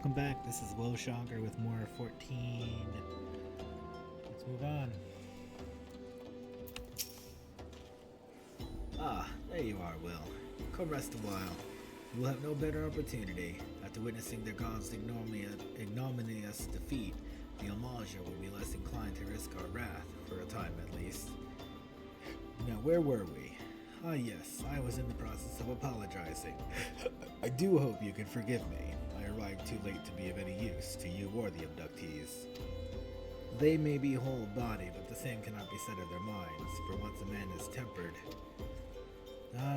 welcome back. This is WILSHOCKER with more 14. Let's move on. Ah, there you are, Will. Come rest a while. You will have no better opportunity. After witnessing their god's ignominious defeat, the Almaja will be less inclined to risk our wrath, for a time at least. Now, where were we? Ah yes, I was in the process of apologizing. I do hope you can forgive me. I arrived too late to be of any use to you or the abductees. They may be whole-bodied, but the same cannot be said of their minds, for once a man is tempered.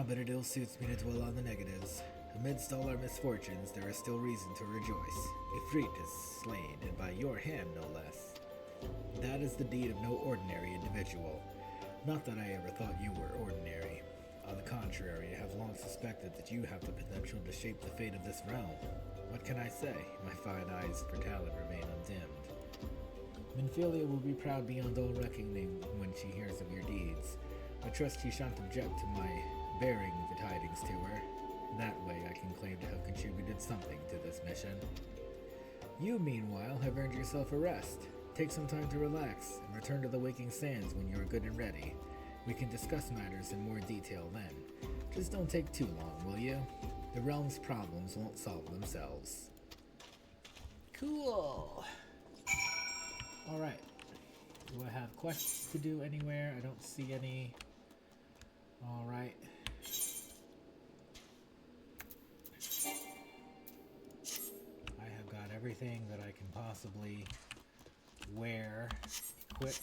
But it ill suits me to dwell on the negatives. Amidst all our misfortunes, there is still reason to rejoice. Ifrit is slain, and by your hand, no less. That is the deed of no ordinary individual. Not that I ever thought you were ordinary. On the contrary, I have long suspected that you have the potential to shape the fate of this realm. What can I say? My fine eyes for talent remain undimmed. Minfilia will be proud beyond all reckoning when she hears of your deeds. I trust she shan't object to my bearing the tidings to her. That way I can claim to have contributed something to this mission. You, meanwhile, have earned yourself a rest. Take some time to relax, and return to the Waking Sands when you are good and ready. We can discuss matters in more detail then. Just don't take too long, will you? The realm's problems won't solve themselves. Cool. Alright. Do I have quests to do anywhere? I don't see any. Alright. I have got everything that I can possibly wear equipped.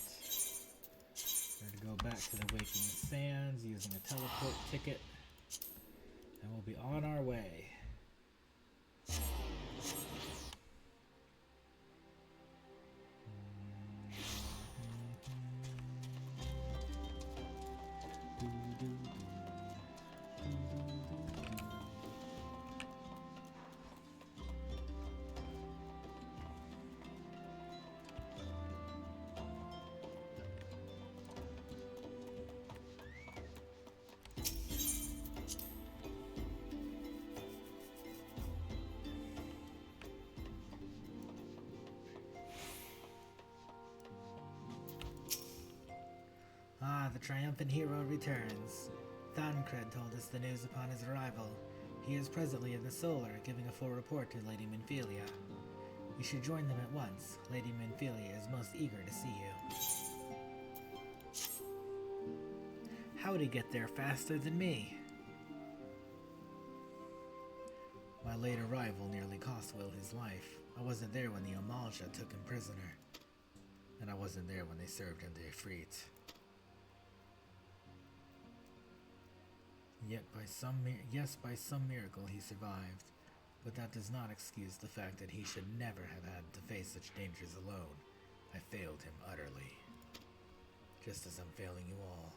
We're to go back to the Waking Sands using a teleport ticket, and we'll be on our way. Ah, the triumphant hero returns. Thancred told us the news upon his arrival. He is presently in the Solar, giving a full report to Lady Minfilia. You should join them at once. Lady Minfilia is most eager to see you. How'd he get there faster than me? My late arrival nearly cost Will his life. I wasn't there when the Amalja took him prisoner. And I wasn't there when they served him to Ifrit. Yet by some miracle he survived, but that does not excuse the fact that he should never have had to face such dangers alone. I failed him utterly, just as I'm failing you all.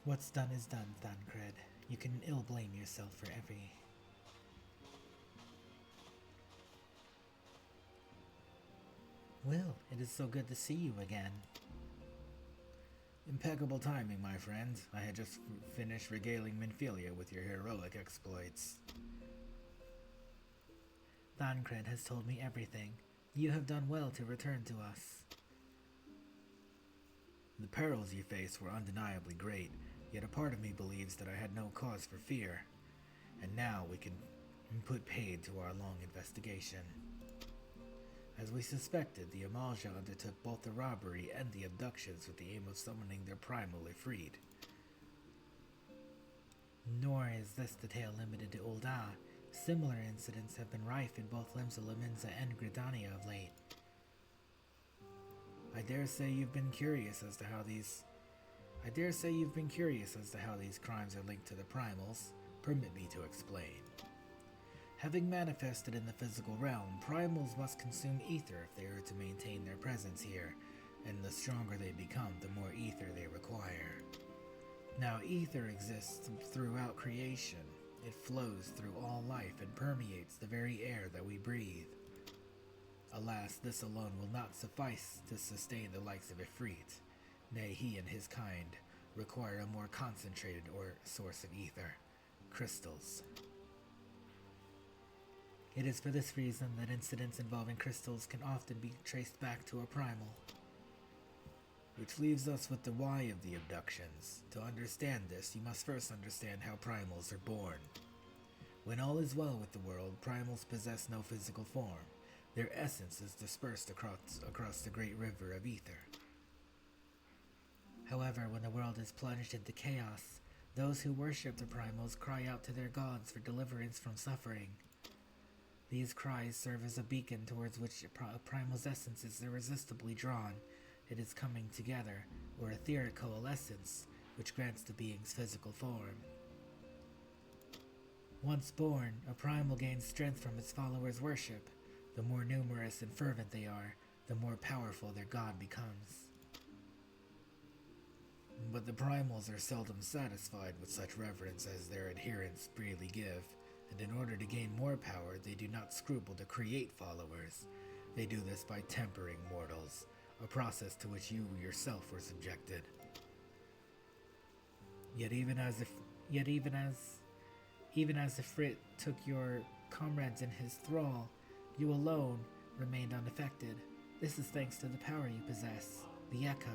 What's done is done, Thancred. You can ill blame yourself for every... Will, it is so good to see you again. Impeccable timing, my friend. I had just finished regaling Minfilia with your heroic exploits. Thancred has told me everything. You have done well to return to us. The perils you faced were undeniably great, yet a part of me believes that I had no cause for fear. And now we can put paid to our long investigation. As we suspected, the Amalja undertook both the robbery and the abductions with the aim of summoning their primal Ifrit. Nor is this the tale limited to Ul'dah. Similar incidents have been rife in both Limsa and Gridania of late. I dare say you've been curious as to how these crimes are linked to the primals. Permit me to explain. Having manifested in the physical realm, primals must consume ether if they are to maintain their presence here, and the stronger they become, the more ether they require. Now, ether exists throughout creation. It flows through all life and permeates the very air that we breathe. Alas, this alone will not suffice to sustain the likes of Ifrit. Nay, he and his kind require a more concentrated source of ether, crystals. It is for this reason that incidents involving crystals can often be traced back to a primal. Which leaves us with the why of the abductions. To understand this, you must first understand how primals are born. When all is well with the world, primals possess no physical form. Their essence is dispersed across the great river of ether. However, when the world is plunged into chaos, those who worship the primals cry out to their gods for deliverance from suffering. These cries serve as a beacon towards which a primal's essence is irresistibly drawn. It is coming together, or etheric coalescence, which grants the being's physical form. Once born, a primal gains strength from its followers' worship. The more numerous and fervent they are, the more powerful their god becomes. But the primals are seldom satisfied with such reverence as their adherents freely give, and in order to gain more power, they do not scruple to create followers. They do this by tempering mortals, a process to which you yourself were subjected. Yet even as Ifrit took your comrades in his thrall, you alone remained unaffected. This is thanks to the power you possess, the Echo.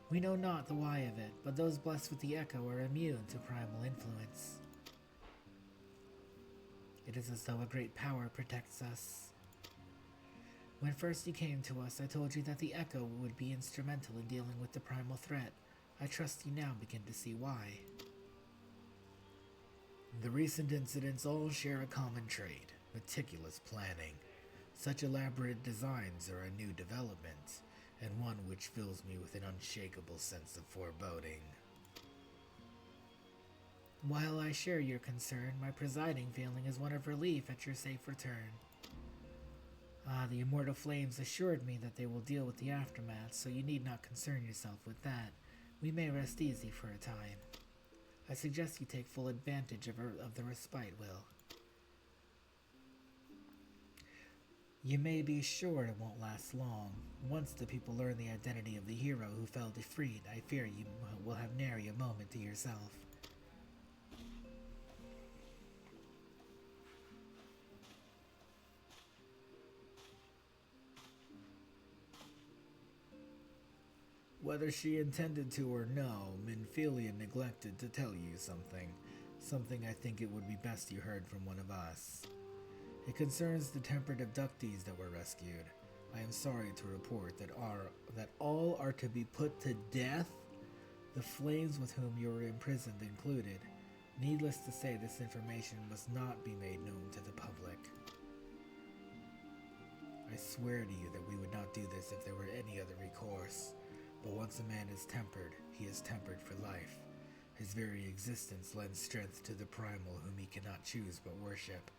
We know not the why of it, but those blessed with the Echo are immune to primal influence. It is as though a great power protects us. When first you came to us, I told you that the Echo would be instrumental in dealing with the primal threat. I trust you now begin to see why. The recent incidents all share a common trait: meticulous planning. Such elaborate designs are a new development, and one which fills me with an unshakable sense of foreboding. While I share your concern, my presiding feeling is one of relief at your safe return. The immortal flames assured me that they will deal with the aftermath, so you need not concern yourself with that. We may rest easy for a time. I suggest you take full advantage of the respite, Will. You may be sure it won't last long. Once the people learn the identity of the hero who fell defeat, I fear you will have nary a moment to yourself. Whether she intended to or no, Minfilia neglected to tell you something I think it would be best you heard from one of us. It concerns the tempered abductees that were rescued. I am sorry to report that all are to be put to death, the flames with whom you were imprisoned included. Needless to say, this information must not be made known to the public. I swear to you that we would not do this if there were any other recourse. But once a man is tempered, he is tempered for life. His very existence lends strength to the primal whom he cannot choose but worship.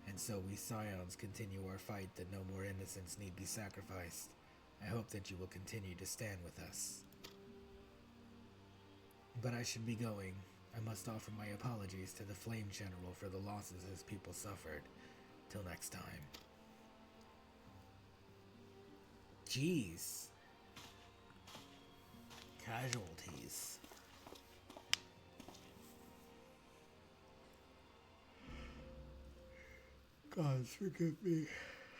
And so we Scions continue our fight that no more innocents need be sacrificed. I hope that you will continue to stand with us. But I should be going. I must offer my apologies to the Flame General for the losses his people suffered. Till next time. Jeez. Casualties. God, forgive me.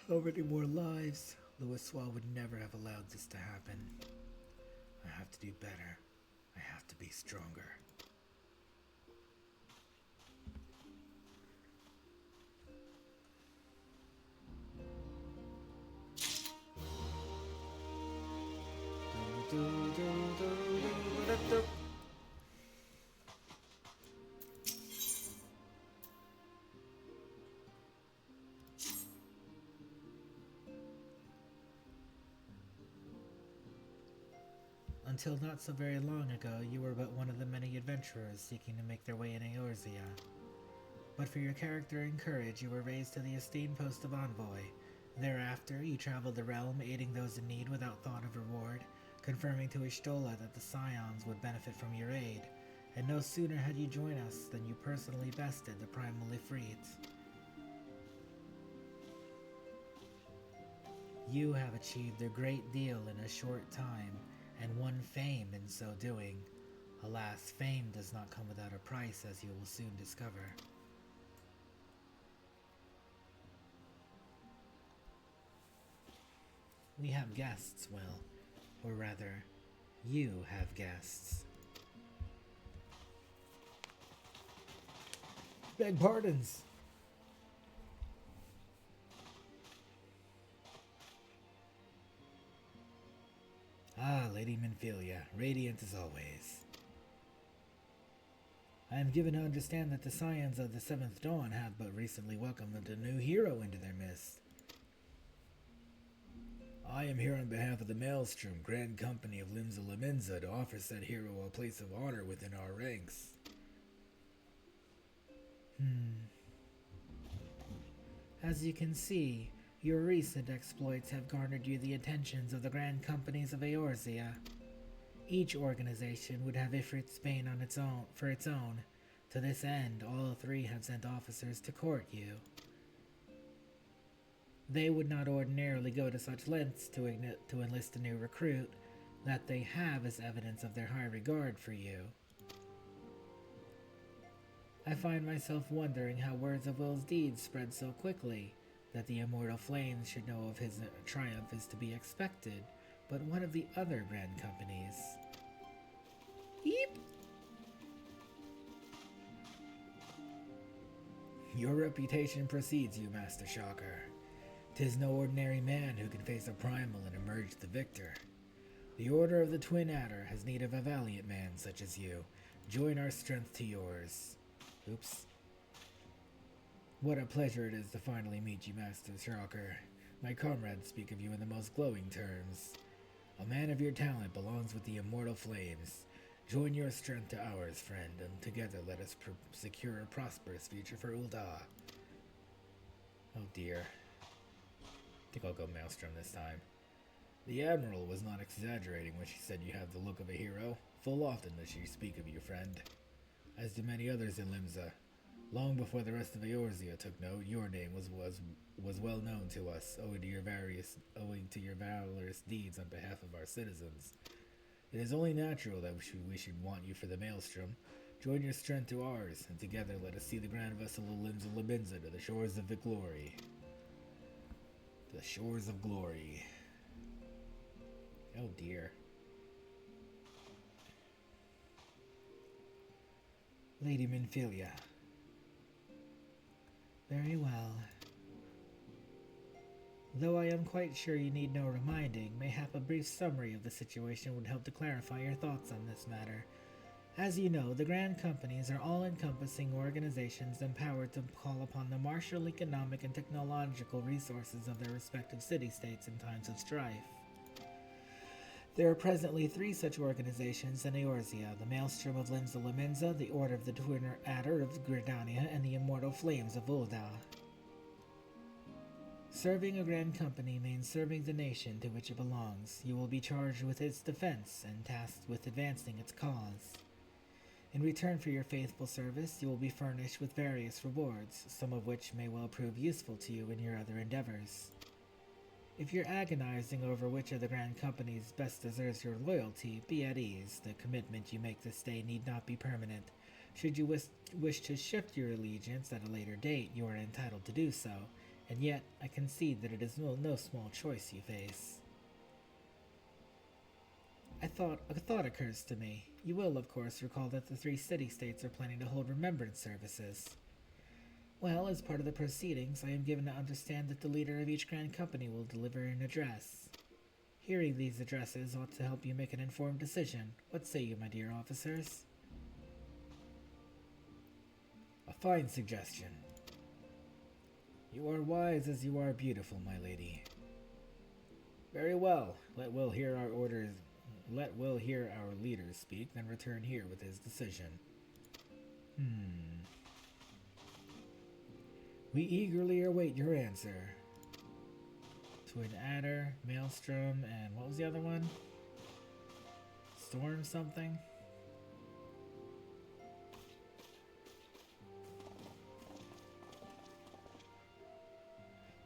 How many more lives? Louis Swall would never have allowed this to happen. I have to do better. I have to be stronger. Until not so very long ago, you were but one of the many adventurers seeking to make their way in Eorzea. But for your character and courage, you were raised to the esteemed post of envoy. Thereafter, you traveled the realm, aiding those in need without thought of reward, confirming to Ishtola that the Scions would benefit from your aid. And no sooner had you joined us than you personally bested the primal Ifrit. You have achieved a great deal in a short time, and won fame in so doing. Alas, fame does not come without a price, as you will soon discover. We have guests, Will. Or rather, you have guests. Beg pardons. Ah, Lady Minfilia, radiant as always. I am given to understand that the Scions of the Seventh Dawn have but recently welcomed a new hero into their midst. I am here on behalf of the Maelstrom Grand Company of Limsa Laminza to offer said hero a place of honor within our ranks. As you can see, your recent exploits have garnered you the attentions of the Grand Companies of Eorzea. Each organization would have Ifrit's Bane on its own for its own. To this end, all three have sent officers to court you. They would not ordinarily go to such lengths to enlist a new recruit. That they have is evidence of their high regard for you. I find myself wondering how words of Will's deeds spread so quickly. That the immortal flames should know of his triumph is to be expected, but one of the other Grand Companies. Eep! Your reputation precedes you, Master Shocker. 'Tis no ordinary man who can face a primal and emerge the victor. The Order of the Twin Adder has need of a valiant man such as you. Join our strength to yours. Oops. What a pleasure it is to finally meet you, Master Shocker. My comrades speak of you in the most glowing terms. A man of your talent belongs with the immortal flames. Join your strength to ours, friend, and together let us secure a prosperous future for Ul'dah. Oh dear. I think I'll go Maelstrom this time. The Admiral was not exaggerating when she said you have the look of a hero. Full often does she speak of you, friend. As do many others in Limsa. Long before the rest of Eorzea took note, your name was well known to us, owing to your valorous deeds on behalf of our citizens. It is only natural that we should want you for the Maelstrom. Join your strength to ours, and together let us see the grand vessel of Limsa Laminza to the shores of glory. The shores of glory. Oh dear. Lady Minfilia. Very well. Though I am quite sure you need no reminding, mayhap a brief summary of the situation would help to clarify your thoughts on this matter. As you know, the Grand Companies are all-encompassing organizations empowered to call upon the martial, economic, and technological resources of their respective city-states in times of strife. There are presently 3 such organizations in Eorzea, the Maelstrom of Limsa Laminza, the Order of the Twin Adder of Gridania, and the Immortal Flames of Ul'dah. Serving a Grand Company means serving the nation to which it belongs. You will be charged with its defense and tasked with advancing its cause. In return for your faithful service, you will be furnished with various rewards, some of which may well prove useful to you in your other endeavors. If you're agonizing over which of the Grand Companies best deserves your loyalty, be at ease. The commitment you make this day need not be permanent. Should you wish to shift your allegiance at a later date, you are entitled to do so, and yet I concede that it is no small choice you face. A thought occurs to me. You will, of course, recall that the 3 city-states are planning to hold remembrance services. Well, as part of the proceedings, I am given to understand that the leader of each Grand Company will deliver an address. Hearing these addresses ought to help you make an informed decision. What say you, my dear officers? A fine suggestion. You are wise as you are beautiful, my lady. Very well. Let Will hear our leaders speak, then return here with his decision. We eagerly await your answer. Twin Adder, Maelstrom, and what was the other one? Storm something?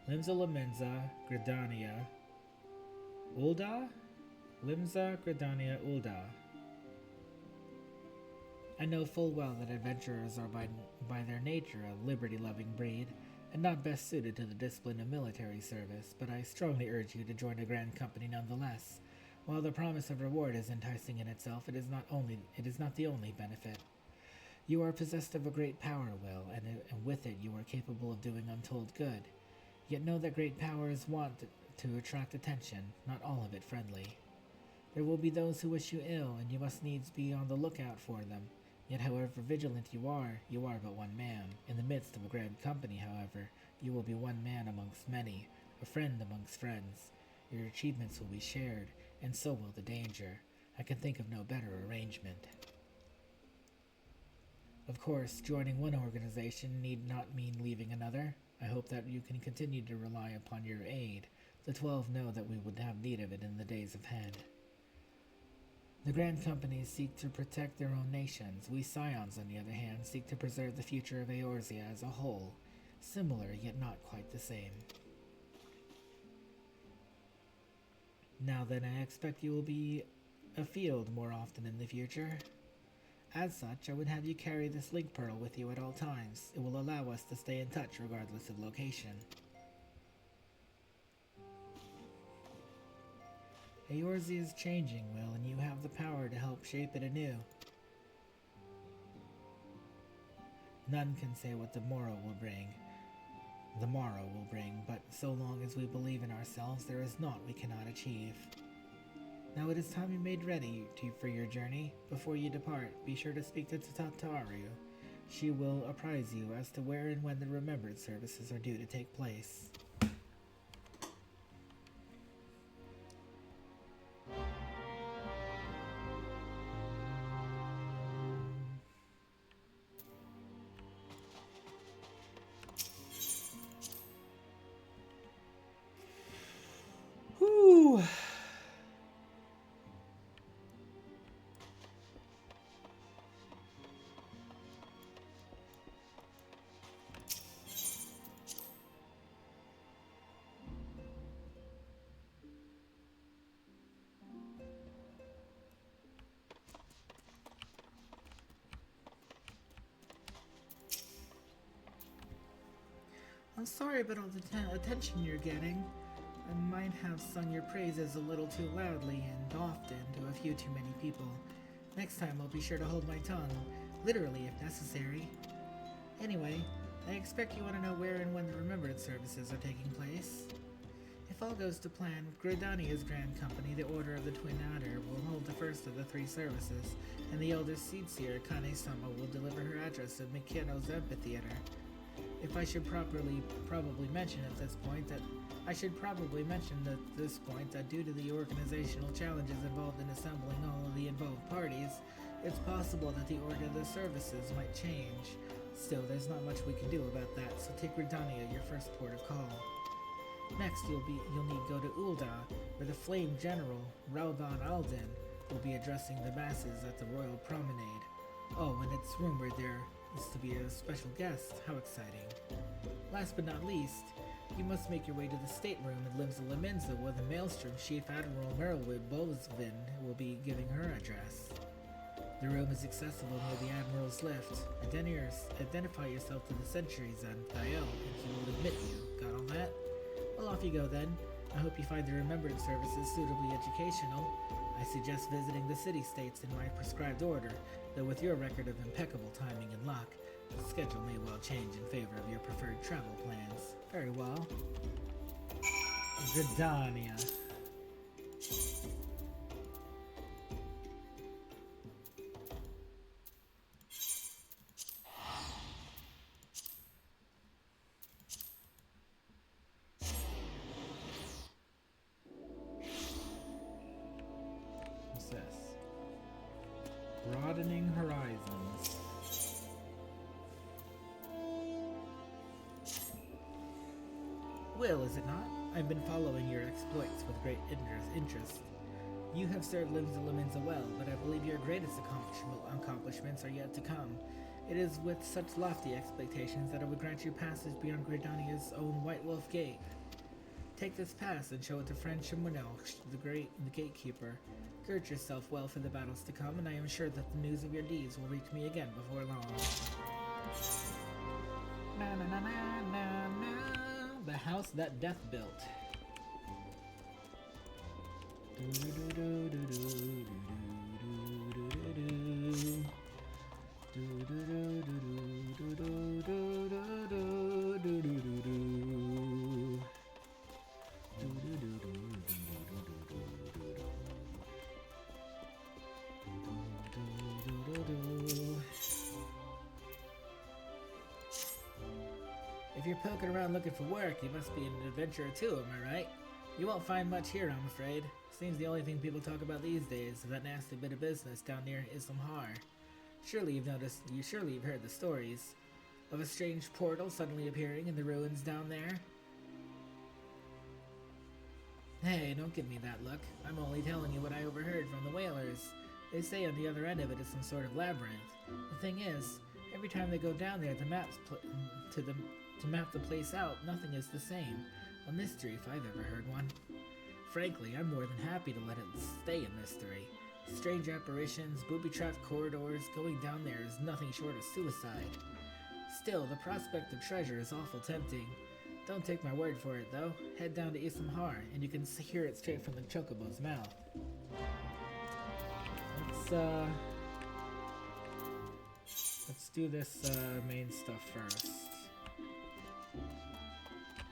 Limsa Laminza, Gridania, Ul'dah? Limsa, Gridania, Ul'dah. I know full well that adventurers are by their nature a liberty-loving breed, and not best suited to the discipline of military service, but I strongly urge you to join a grand company nonetheless. While the promise of reward is enticing in itself, it is not the only benefit. You are possessed of a great power, Will, and with it you are capable of doing untold good. Yet know that great power is wont to attract attention, not all of it friendly. There will be those who wish you ill, and you must needs be on the lookout for them. Yet however vigilant you are but one man. In the midst of a grand company, however, you will be one man amongst many, a friend amongst friends. Your achievements will be shared, and so will the danger. I can think of no better arrangement. Of course, joining one organization need not mean leaving another. I hope that you can continue to rely upon your aid. The 12 know that we would have need of it in the days ahead. The Grand Companies seek to protect their own nations. We Scions, on the other hand, seek to preserve the future of Eorzea as a whole. Similar, yet not quite the same. Now then, I expect you will be afield more often in the future. As such, I would have you carry this link pearl with you at all times. It will allow us to stay in touch regardless of location. Eorzea is changing, Will, and you have the power to help shape it anew. None can say what the morrow will bring. But so long as we believe in ourselves, there is naught we cannot achieve. Now it is time you made ready for your journey. Before you depart, be sure to speak to Tataru. She will apprise you as to where and when the remembered services are due to take place. Whew. I'm sorry about all the attention you're getting. I might have sung your praises a little too loudly and often to a few too many people. Next time I'll be sure to hold my tongue, literally if necessary. Anyway, I expect you want to know where and when the remembered services are taking place. If all goes to plan, Gridania's Grand Company, the Order of the Twin Adder, will hold the first of the 3 services, and the Elder Seedseer, Kane-sama, will deliver her address at Mikeno's Amphitheater. If I should probably mention at this point that due to the organizational challenges involved in assembling all of the involved parties, it's possible that the order of the services might change. Still, there's not much we can do about that, so take Gridania your first port of call. Next, you'll need to go to Ul'dah, where the Flame General, Rauban Alden, will be addressing the masses at the Royal Promenade. Oh, and it's rumored there is to be a special guest. How exciting. Last but not least, you must make your way to the stateroom in Limsa where the Maelstrom Chief Admiral Merylwood Bosvin will be giving her address. The room is accessible near the Admiral's lift. Identify yourself to the sentries and Thael, and he will admit you. Got all that? Well, off you go then. I hope you find the remembered services suitably educational. I suggest visiting the city-states in my prescribed order, though with your record of impeccable timing and luck, the schedule may well change in favor of your preferred travel plans. Very well. Gridania. What's this? Broadening horizons. Will, is it not? I've been following your exploits with great interest. You have served Limsa well, but I believe your greatest accomplishments are yet to come. It is with such lofty expectations that I would grant you passage beyond Gridania's own White Wolf Gate. Take this pass and show it to friend Shimunel, the gatekeeper. Gird yourself well for the battles to come, and I am sure that the news of your deeds will reach me again before long. Na na na na na na. house that death built. If you're poking around looking for work, you must be an adventurer too, am I right? You won't find much here, I'm afraid. Seems the only thing people talk about these days is that nasty bit of business down near Islamhar. Surely you've heard the stories of a strange portal suddenly appearing in the ruins down there. Hey, don't give me that look. I'm only telling you what I overheard from the whalers. They say on the other end of it is some sort of labyrinth. The thing is, every time they go down there, to map the place out, nothing is the same. A mystery if I've ever heard one. Frankly, I'm more than happy to let it stay a mystery. Strange apparitions, booby-trapped corridors, going down there is nothing short of suicide. Still, the prospect of treasure is awful tempting. Don't take my word for it, though. Head down to Islamhar, and you can hear it straight from the Chocobo's mouth. Let's do this main stuff first.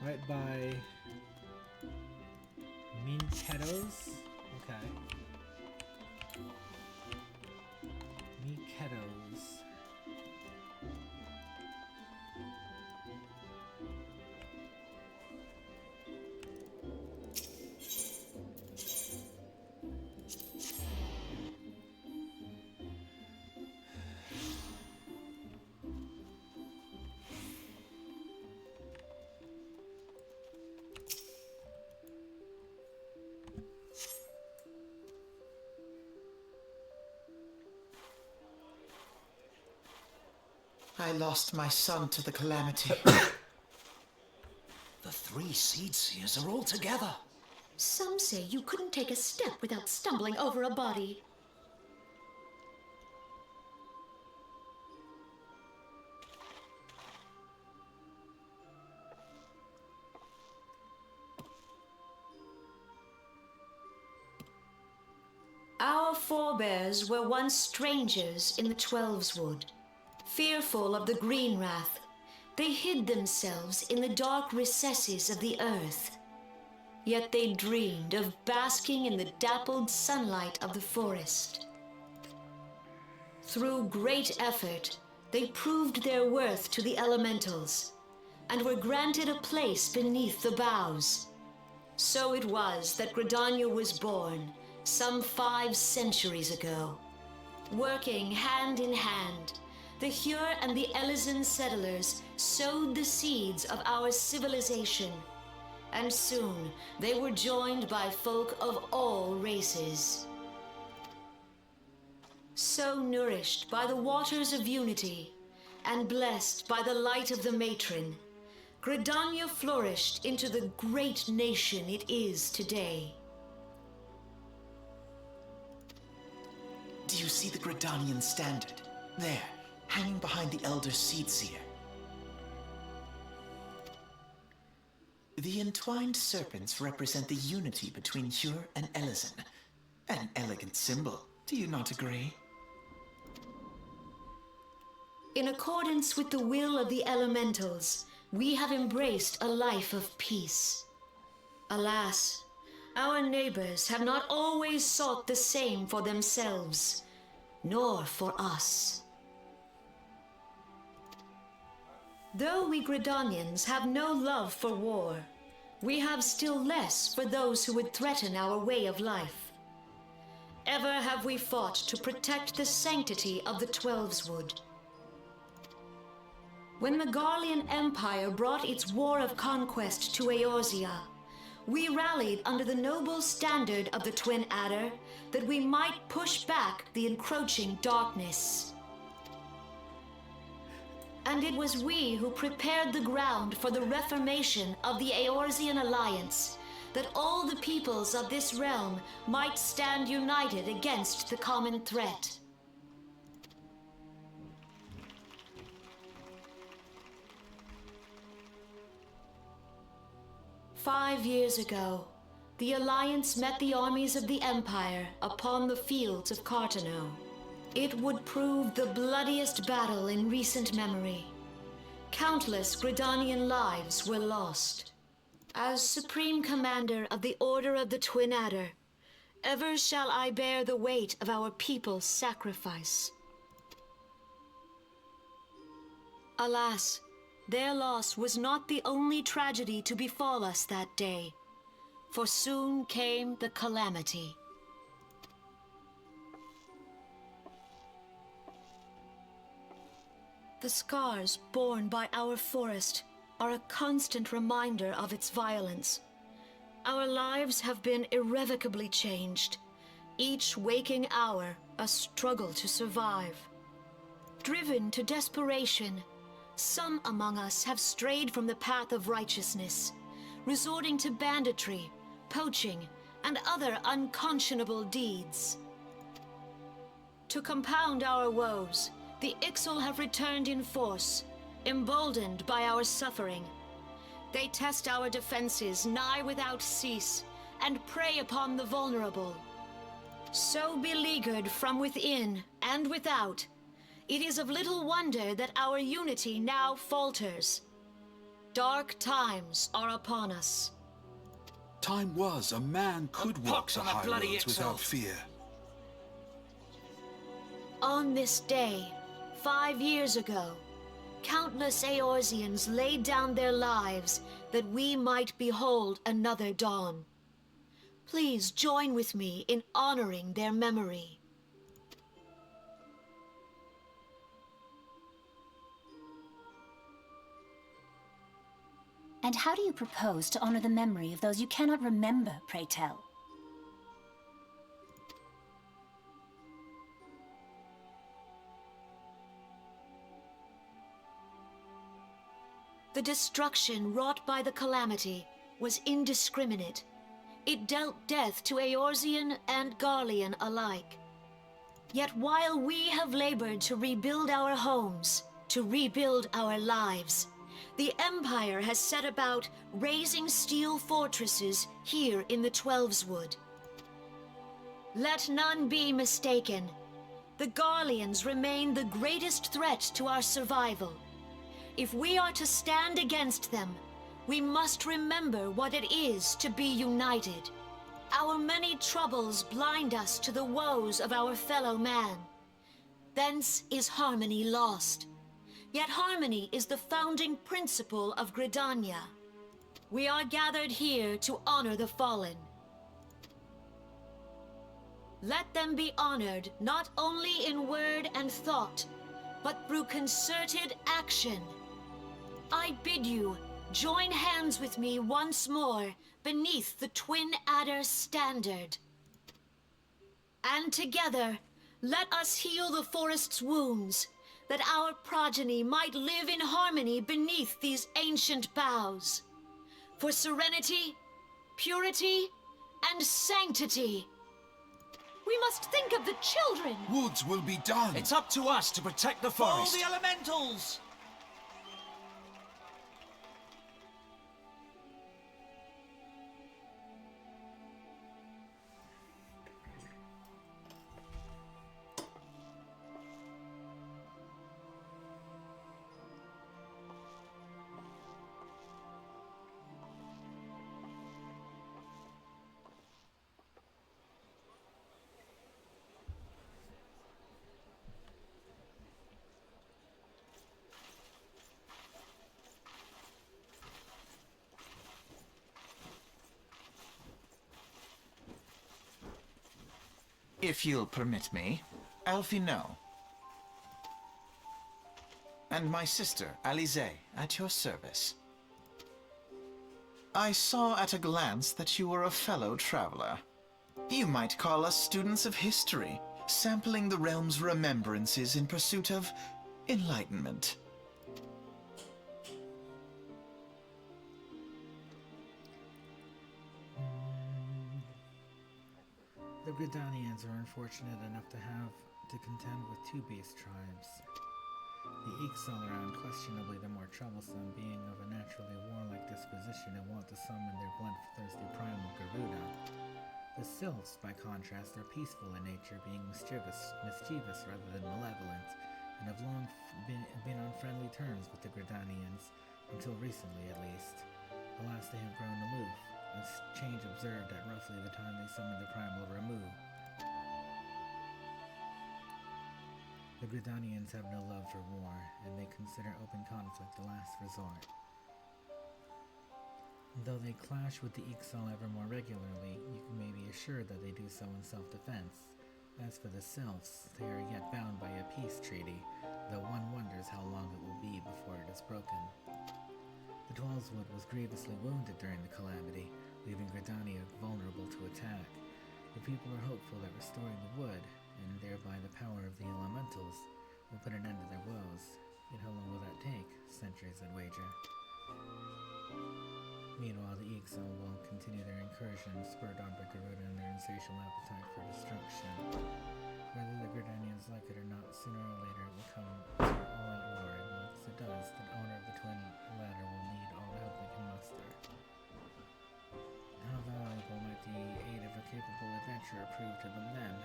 Right by Minketos. Okay. Minketos. I lost my son to the calamity. The three Seed Seers are all together. Some say you couldn't take a step without stumbling over a body. Our forebears were once strangers in the Twelveswood. Fearful of the Green Wrath, they hid themselves in the dark recesses of the earth. Yet they dreamed of basking in the dappled sunlight of the forest. Through great effort, they proved their worth to the elementals, and were granted a place beneath the boughs. So it was that Gridania was born, some 5 centuries ago. Working hand in hand, the Hyur and the Elysian settlers sowed the seeds of our civilization, and soon they were joined by folk of all races. So nourished by the waters of unity, and blessed by the light of the matron, Gridania flourished into the great nation it is today. Do you see the Gridanian standard? There, hanging behind the Elder Seed Seer. The entwined serpents represent the unity between Hyur and Elysian. An elegant symbol, do you not agree? In accordance with the will of the elementals, we have embraced a life of peace. Alas, our neighbors have not always sought the same for themselves, nor for us. Though we Gridanians have no love for war, we have still less for those who would threaten our way of life. Ever have we fought to protect the sanctity of the Twelveswood. When the Garlean Empire brought its war of conquest to Eorzea, we rallied under the noble standard of the Twin Adder that we might push back the encroaching darkness. And it was we who prepared the ground for the reformation of the Eorzean Alliance, that all the peoples of this realm might stand united against the common threat. 5 years ago, the Alliance met the armies of the Empire upon the fields of Cartano. It would prove the bloodiest battle in recent memory. Countless Gridanian lives were lost. As Supreme Commander of the Order of the Twin Adder, ever shall I bear the weight of our people's sacrifice. Alas, their loss was not the only tragedy to befall us that day, for soon came the calamity. The scars borne by our forest are a constant reminder of its violence. Our lives have been irrevocably changed, each waking hour a struggle to survive. Driven to desperation, some among us have strayed from the path of righteousness, resorting to banditry, poaching, and other unconscionable deeds. To compound our woes, the Ixal have returned in force, emboldened by our suffering. They test our defenses nigh without cease, and prey upon the vulnerable. So beleaguered from within and without, it is of little wonder that our unity now falters. Dark times are upon us. Time was a man could walk the high roads without fear. On this day, 5 years ago, countless Eorzeans laid down their lives that we might behold another dawn. Please join with me in honoring their memory. And how do you propose to honor the memory of those you cannot remember, pray tell? The destruction wrought by the calamity was indiscriminate. It dealt death to Eorzean and Garlean alike. Yet while we have labored to rebuild our homes, to rebuild our lives, the Empire has set about raising steel fortresses here in the Twelveswood. Let none be mistaken. The Garleans remain the greatest threat to our survival. If we are to stand against them, we must remember what it is to be united. Our many troubles blind us to the woes of our fellow man. Thence is harmony lost. Yet harmony is the founding principle of Gridania. We are gathered here to honor the fallen. Let them be honored not only in word and thought, but through concerted action. I bid you join hands with me once more beneath the Twin Adder standard. And together, let us heal the forest's wounds, that our progeny might live in harmony beneath these ancient boughs. For serenity, purity, and sanctity. We must think of the children. Woods will be done. It's up to us to protect the forest. All the elementals! If you'll permit me, Alfie no. And my sister, Alize, at your service. I saw at a glance that you were a fellow traveler. You might call us students of history, sampling the realm's remembrances in pursuit of enlightenment. The Gridanians are unfortunate enough to have to contend with two base tribes. The Ixal are unquestionably the more troublesome, being of a naturally warlike disposition and want to summon their bloodthirsty primal Garuda. The sylphs, by contrast, are peaceful in nature, being mischievous rather than malevolent, and have long been on friendly terms with the Gridanians, until recently at least. Alas, they have grown aloof, a change observed at roughly the time they summoned the primal Ramu. The Gridanians have no love for war, and they consider open conflict the last resort. Though they clash with the Ixal ever more regularly, you may be assured that they do so in self-defense. As for the sylphs, they are yet bound by a peace treaty, though one wonders how long it will be before it is broken. The Dwellswood was grievously wounded during the calamity, leaving Gridania vulnerable to attack. The people are hopeful that restoring the wood, and thereby the power of the elementals, will put an end to their woes. Yet how long will that take? Centuries, I'd wager. Meanwhile, the Ixal will continue their incursions, spurred on by Garuda and their insatiable appetite for destruction. Whether the Gridanians like it or not, sooner or later it will come to all-out war, and once it does, the owner of the twin ladder will need all the help they can muster. How valuable might the aid of a capable adventurer prove to them then?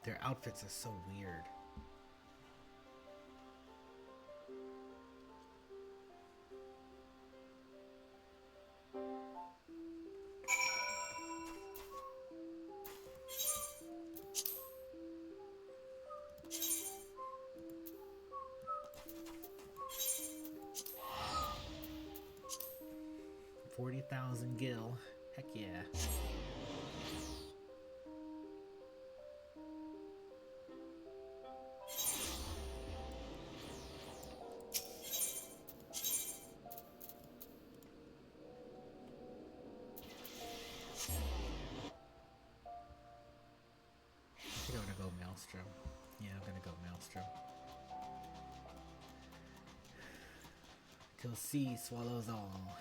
Their outfits are so weird. $40,000 gil. Heck yeah. I think I'm gonna go Maelstrom. Yeah, I'm gonna go Maelstrom. Till sea swallows all.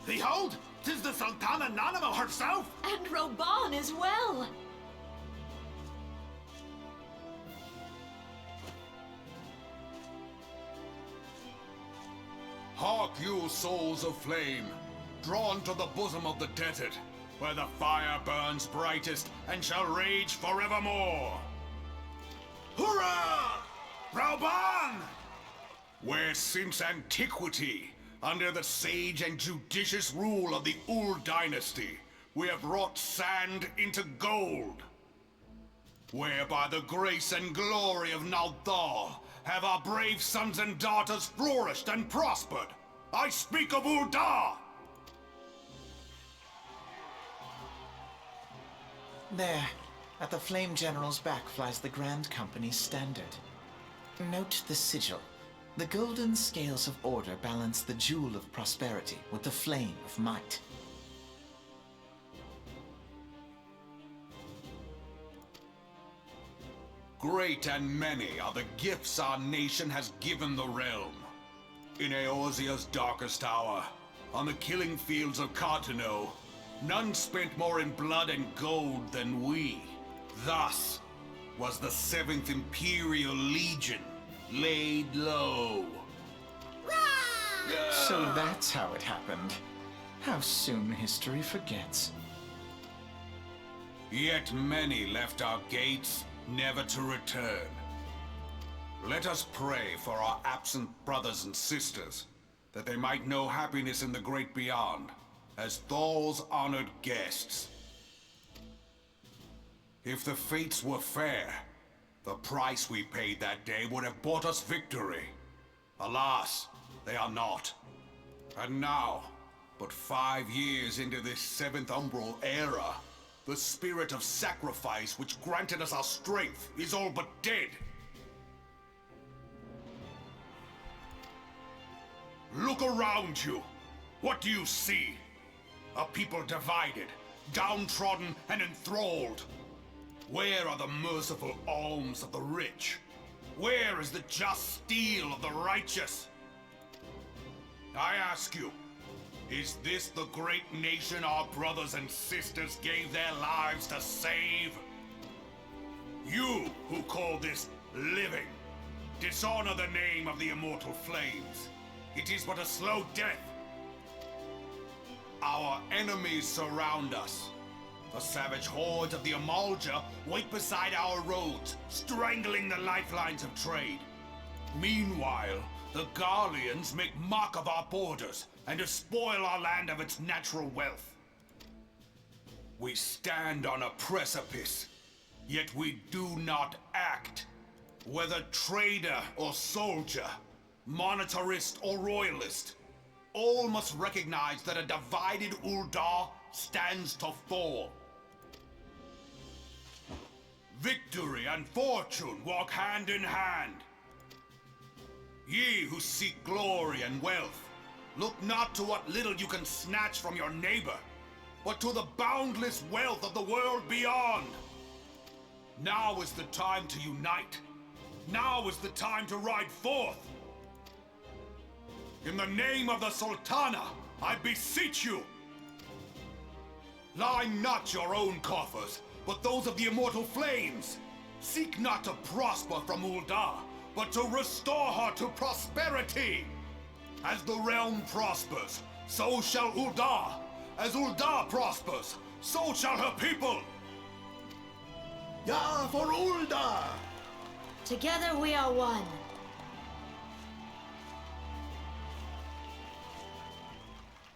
Behold, 'tis the Sultana Nanamo herself! And Roban as well! Hark you, souls of flame, drawn to the bosom of the desert, where the fire burns brightest and shall rage forevermore. Hurrah! Rauban! Where since antiquity, under the sage and judicious rule of the Ul dynasty, we have wrought sand into gold. Where by the grace and glory of Naldar have our brave sons and daughters flourished and prospered. I speak of Uldar! There, at the Flame General's back flies the Grand Company's standard. Note the sigil. The golden scales of order balance the jewel of prosperity with the flame of might. Great and many are the gifts our nation has given the realm. In Eorzea's darkest hour, on the killing fields of Cartano, none spent more in blood and gold than we. Thus was the 7th Imperial Legion laid low. So that's how it happened. How soon history forgets. Yet many left our gates, never to return. Let us pray for our absent brothers and sisters, that they might know happiness in the great beyond, as Thal's honored guests. If the fates were fair, the price we paid that day would have bought us victory. Alas, they are not. And now, but 5 years into this 7th Umbral era, the spirit of sacrifice which granted us our strength is all but dead. Look around you. What do you see? A people divided, downtrodden, and enthralled. Where are the merciful alms of the rich? Where is the just steel of the righteous? I ask you, is this the great nation our brothers and sisters gave their lives to save? You who call this living, dishonor the name of the immortal flames. It is but a slow death. Our enemies surround us. The savage hordes of the Amalja wait beside our roads, strangling the lifelines of trade. Meanwhile, the Garleans make mock of our borders and despoil our land of its natural wealth. We stand on a precipice, yet we do not act. Whether trader or soldier, monetarist or royalist, all must recognize that a divided Uldar stands to fall. Victory and fortune walk hand in hand. Ye who seek glory and wealth, look not to what little you can snatch from your neighbor, but to the boundless wealth of the world beyond. Now is the time to unite. Now is the time to ride forth. In the name of the Sultana, I beseech you. Line not your own coffers, but those of the immortal flames. Seek not to prosper from Uldar, but to restore her to prosperity. As the realm prospers, so shall Uldar. As Uldar prospers, so shall her people. Ja for Uldar! Together we are one.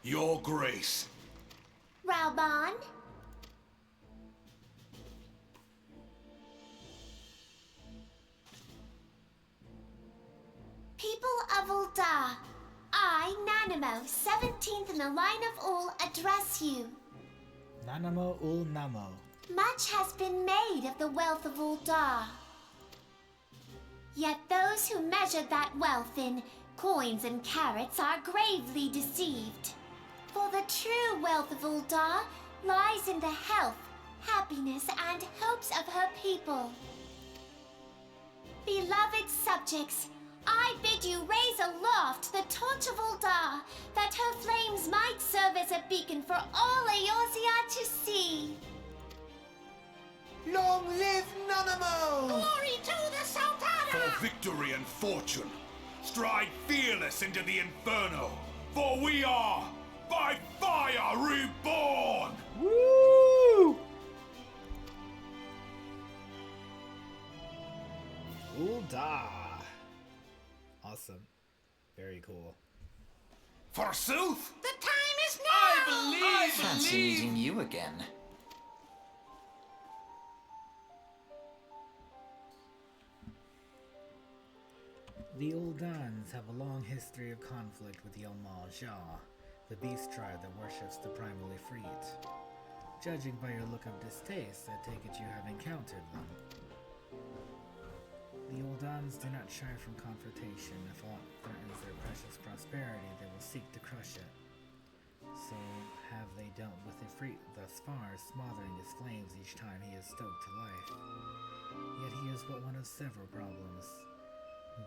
Your Grace. Raubon? People of Uldar, I, Nanamo, 17th in the line of Ul, address you. Nanamo ul namo. Much has been made of the wealth of Uldar. Yet those who measured that wealth in coins and carats are gravely deceived. For the true wealth of Uldar lies in the health, happiness, and hopes of her people. Beloved subjects, I bid you raise aloft the torch of Uldar, that her flames might serve as a beacon for all Eorzea to see. Long live Nanamo! Glory to the Sultana! For victory and fortune, stride fearless into the inferno, for we are by fire reborn! Woo! Uldar. Awesome. Very cool. Forsooth! The time is now! I fancy meeting you again. The Uldans have a long history of conflict with the Amalja, the beast tribe that worships the primal Ifrit. Judging by your look of distaste, I take it you have encountered them. The Uldans do not shy from confrontation. If aught threatens their precious prosperity, they will seek to crush it. So have they dealt with Ifrit thus far, smothering his flames each time he is stoked to life. Yet he is but one of several problems.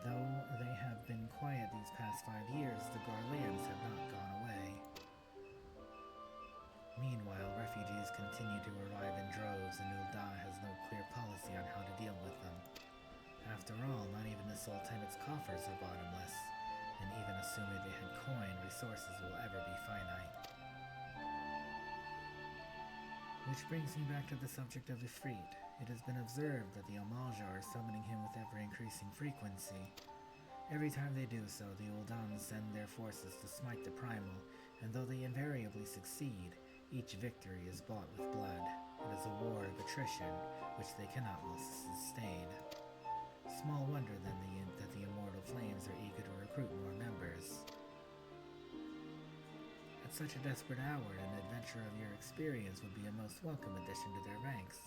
Though they have been quiet these past 5 years, the Garleans have not gone away. Meanwhile, refugees continue to arrive in droves, and Uldar has no clear policy on how to deal with them. After all, not even the Sultanate's coffers are bottomless, and even assuming they had coin, resources will ever be finite. Which brings me back to the subject of Ifrit. It has been observed that the Amalja are summoning him with ever-increasing frequency. Every time they do so, the Uldans send their forces to smite the primal, and though they invariably succeed, each victory is bought with blood. It is a war of attrition, which they cannot well sustain. Small wonder then that the immortal flames are eager to recruit more members. At such a desperate hour, an adventure of your experience would be a most welcome addition to their ranks.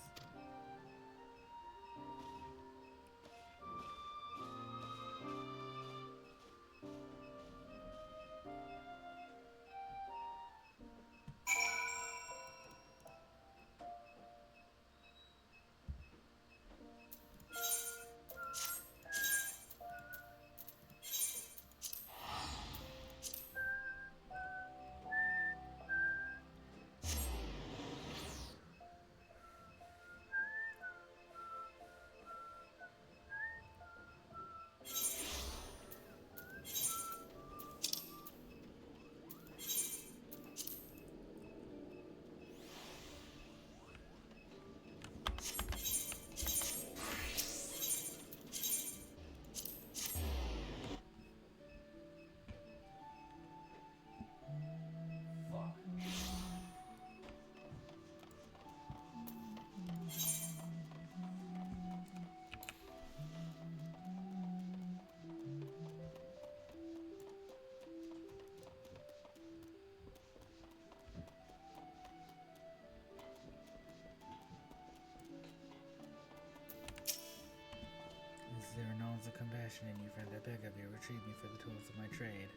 conviction in you, friend. I beg of you, retrieve me for the tools of my trade.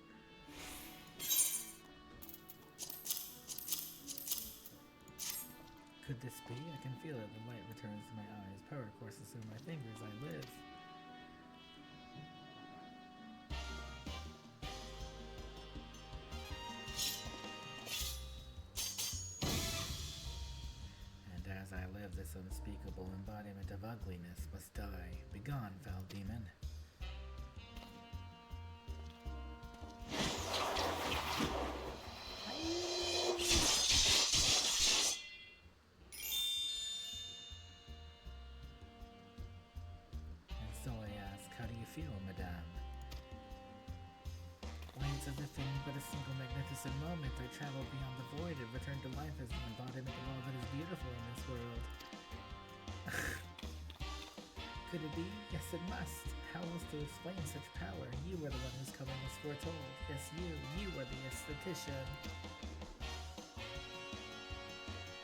Could this be? I can feel it. The light returns to my eyes. Power courses through my fingers. I live. And as I live, this unspeakable embodiment of ugliness must die. Begone, foul demon. So I ask, how do you feel, madame? Why, it's as if in but a single magnificent moment I traveled beyond the void and returned to life as an embodiment of all that is beautiful in this world. Could it be? Yes, it must. How else to explain such power? You were the one whose coming was foretold. Yes, you were the aesthetician.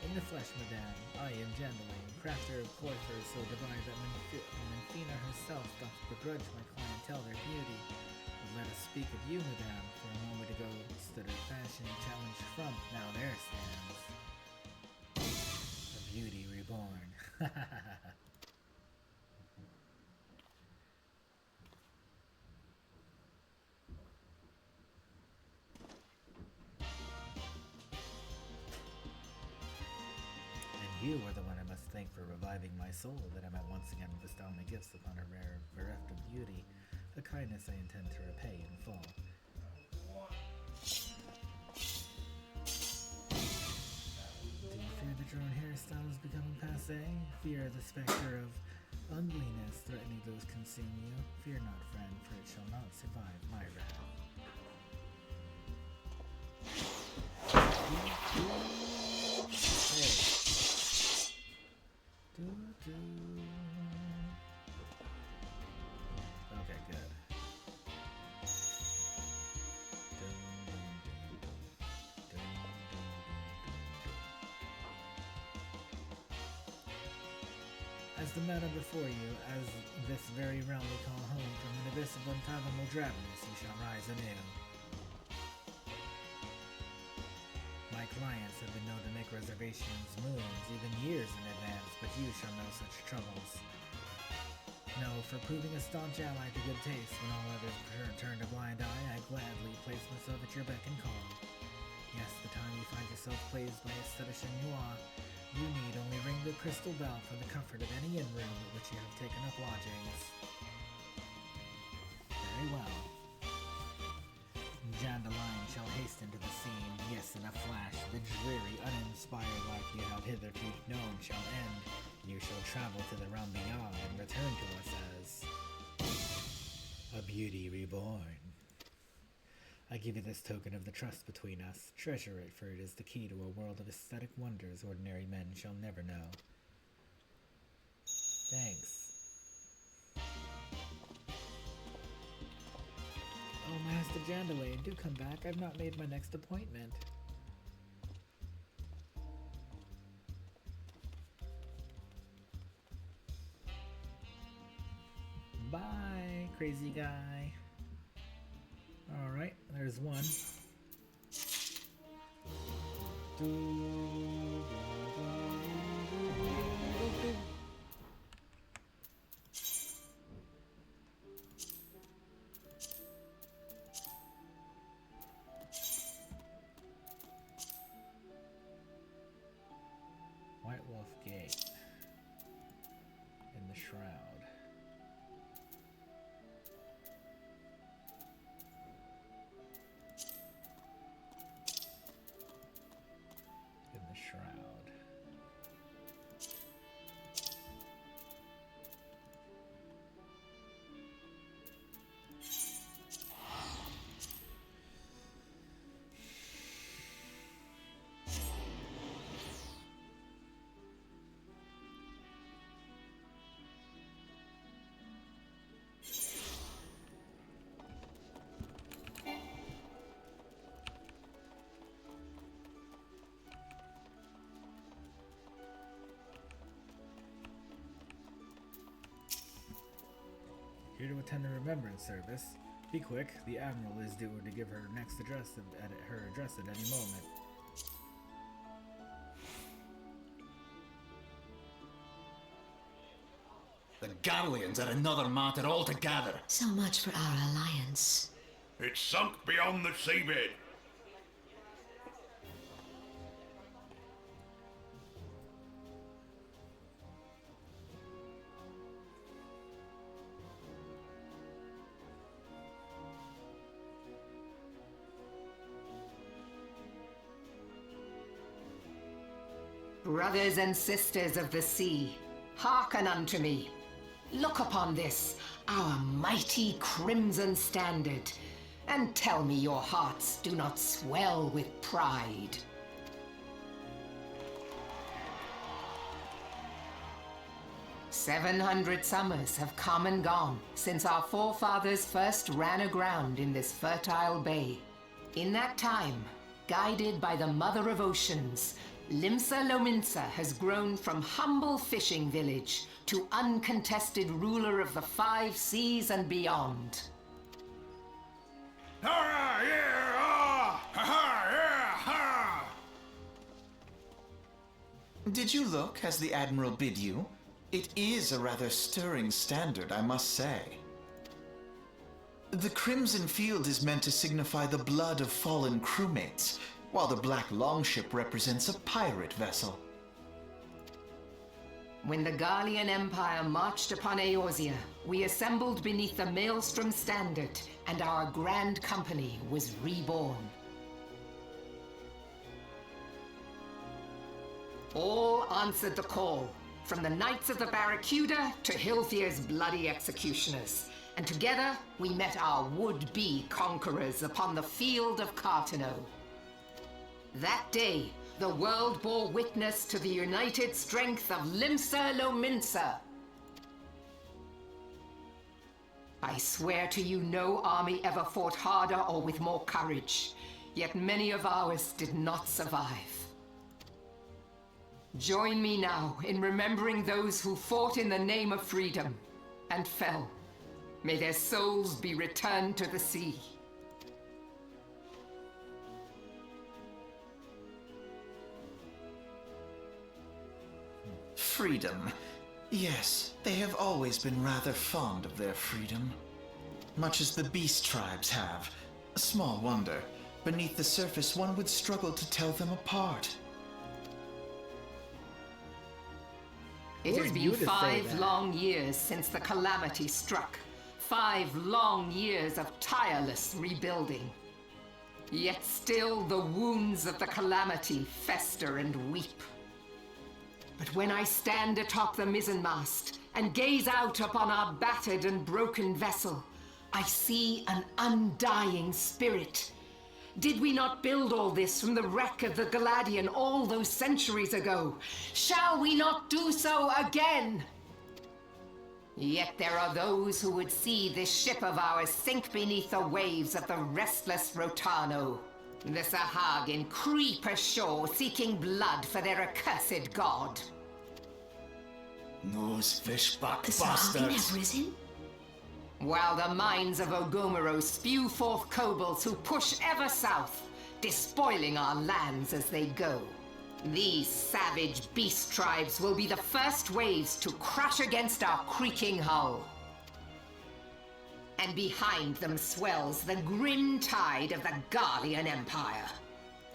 In the flesh, madame, I am Jandaline, crafter of coiffures so divine that Menfina herself doth begrudge my clientele their beauty. But let us speak of you, madame, for a moment ago stood a fashion challenged frump, now there stands a beauty reborn. You are the one I must thank for reviving my soul, that I might once again bestow my gifts upon a rare, bereft of beauty, a kindness I intend to repay in full. Do you fear that your own hairstyle is becoming passé? Fear the specter of ugliness threatening those consume you? Fear not, friend, for it shall not survive my wrath. Hey. Okay, good. As the matter before you, as this very realm we call home, from an abyss of unfathomable drabness you shall rise anew. My clients have been known to make reservations moons, even years in advance, but you shall know such troubles. No, for proving a staunch ally to good taste when all others turned a blind eye, I gladly place myself at your beck and call. Yes, the time you find yourself pleased by aesthetician noir, you need only ring the crystal bell for the comfort of any inn room at which you have taken up lodgings. Very well. Jandaline shall hasten to the scene. Yes, in a flash, the dreary, uninspired life you have hitherto known shall end. You shall travel to the realm beyond and return to us as a beauty reborn. I give you this token of the trust between us. Treasure it, for it is the key to a world of aesthetic wonders ordinary men shall never know. Thanks. Oh, Master Jandaline, do come back. I've not made my next appointment. Bye, crazy guy. Alright, there's one. White Wolf Gate in the Shroud. In attend the remembrance service. Be quick, the Admiral is due to give her next address at her address at any moment. The Galleons are another matter altogether. So much for our alliance. It's sunk beyond the seabed. Brothers and sisters of the sea, hearken unto me. Look upon this, our mighty crimson standard, and tell me your hearts do not swell with pride. "700 summers have come and gone since our forefathers first ran aground in this fertile bay. In that time, guided by the Mother of Oceans, Limsa Lominsa has grown from humble fishing village to uncontested ruler of the 5 seas and beyond. Ah, yeah, ah, ha, ha, yeah, ha! Did you look as the Admiral bid you? It is a rather stirring standard, I must say. The crimson field is meant to signify the blood of fallen crewmates, while the black longship represents a pirate vessel. When the Gallian Empire marched upon Eorzea, we assembled beneath the Maelstrom standard, and our grand company was reborn. All answered the call, from the Knights of the Barracuda to Hilfier's bloody executioners, and together we met our would-be conquerors upon the field of Cartano. That day, the world bore witness to the united strength of Limsa Lominsa. I swear to you, no army ever fought harder or with more courage, yet many of ours did not survive. Join me now in remembering those who fought in the name of freedom and fell. May their souls be returned to the sea. Freedom. Yes, they have always been rather fond of their freedom. Much as the beast tribes have. Small wonder. Beneath the surface, one would struggle to tell them apart. It Who has are you been to say 5 that? long years since the calamity struck. 5 long years of tireless rebuilding. Yet still the wounds of the calamity fester and weep. But when I stand atop the mizzenmast and gaze out upon our battered and broken vessel, I see an undying spirit. Did we not build all this from the wreck of the Galadian all those centuries ago? Shall we not do so again? Yet there are those who would see this ship of ours sink beneath the waves of the restless Rotano. The Sahagin creep ashore seeking blood for their accursed god. Those fishback The Sahagin bastards. have risen? While the mines of Ogomero spew forth kobolds who push ever south, despoiling our lands as they go. These savage beast tribes will be the first waves to crash against our creaking hull. And behind them swells the grim tide of the Gallian Empire.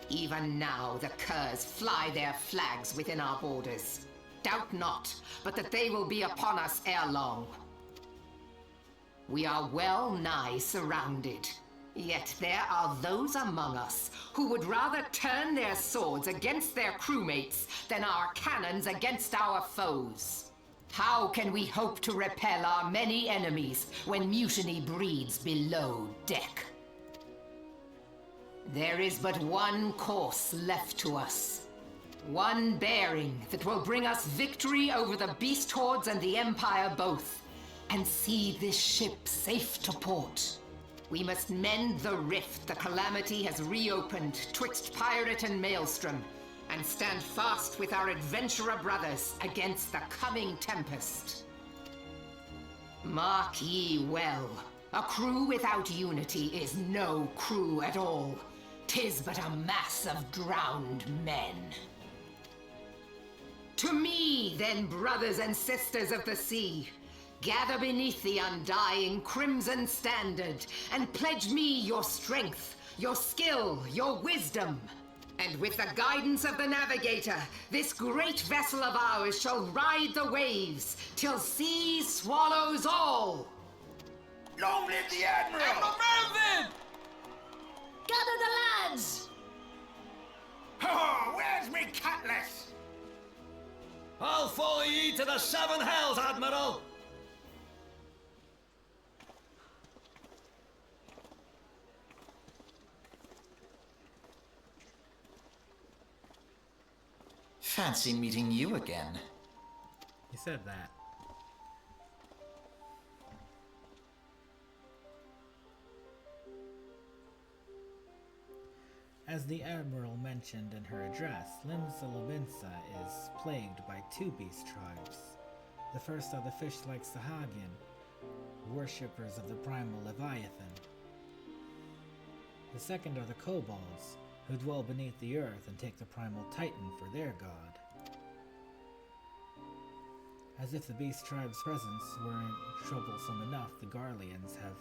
Even now the curs fly their flags within our borders. Doubt not, but that they will be upon us ere long. We are well nigh surrounded. Yet there are those among us who would rather turn their swords against their crewmates than our cannons against our foes. How can we hope to repel our many enemies when mutiny breeds below deck? There is but one course left to us. One bearing that will bring us victory over the beast hordes and the Empire both, and see this ship safe to port. We must mend the rift the calamity has reopened twixt pirate and maelstrom, and stand fast with our adventurer brothers against the coming tempest. Mark ye well. A crew without unity is no crew at all. 'Tis but a mass of drowned men. To me, then, brothers and sisters of the sea, gather beneath the undying crimson standard and pledge me your strength, your skill, your wisdom. And with the guidance of the navigator, this great vessel of ours shall ride the waves till sea swallows all. Long live the Admiral! Admiral Melvin! Gather the lads! Oh, where's me cutlass? I'll follow ye to the seven hells, Admiral! Fancy meeting you again. You said that. As the Admiral mentioned in her address, Limsa Lominsa is plagued by two beast tribes. The first are the fish-like Sahagin, worshippers of the primal Leviathan. The second are the Kobolds, who dwell beneath the earth and take the primal Titan for their god. As if the beast tribe's presence weren't troublesome enough, the Garleans have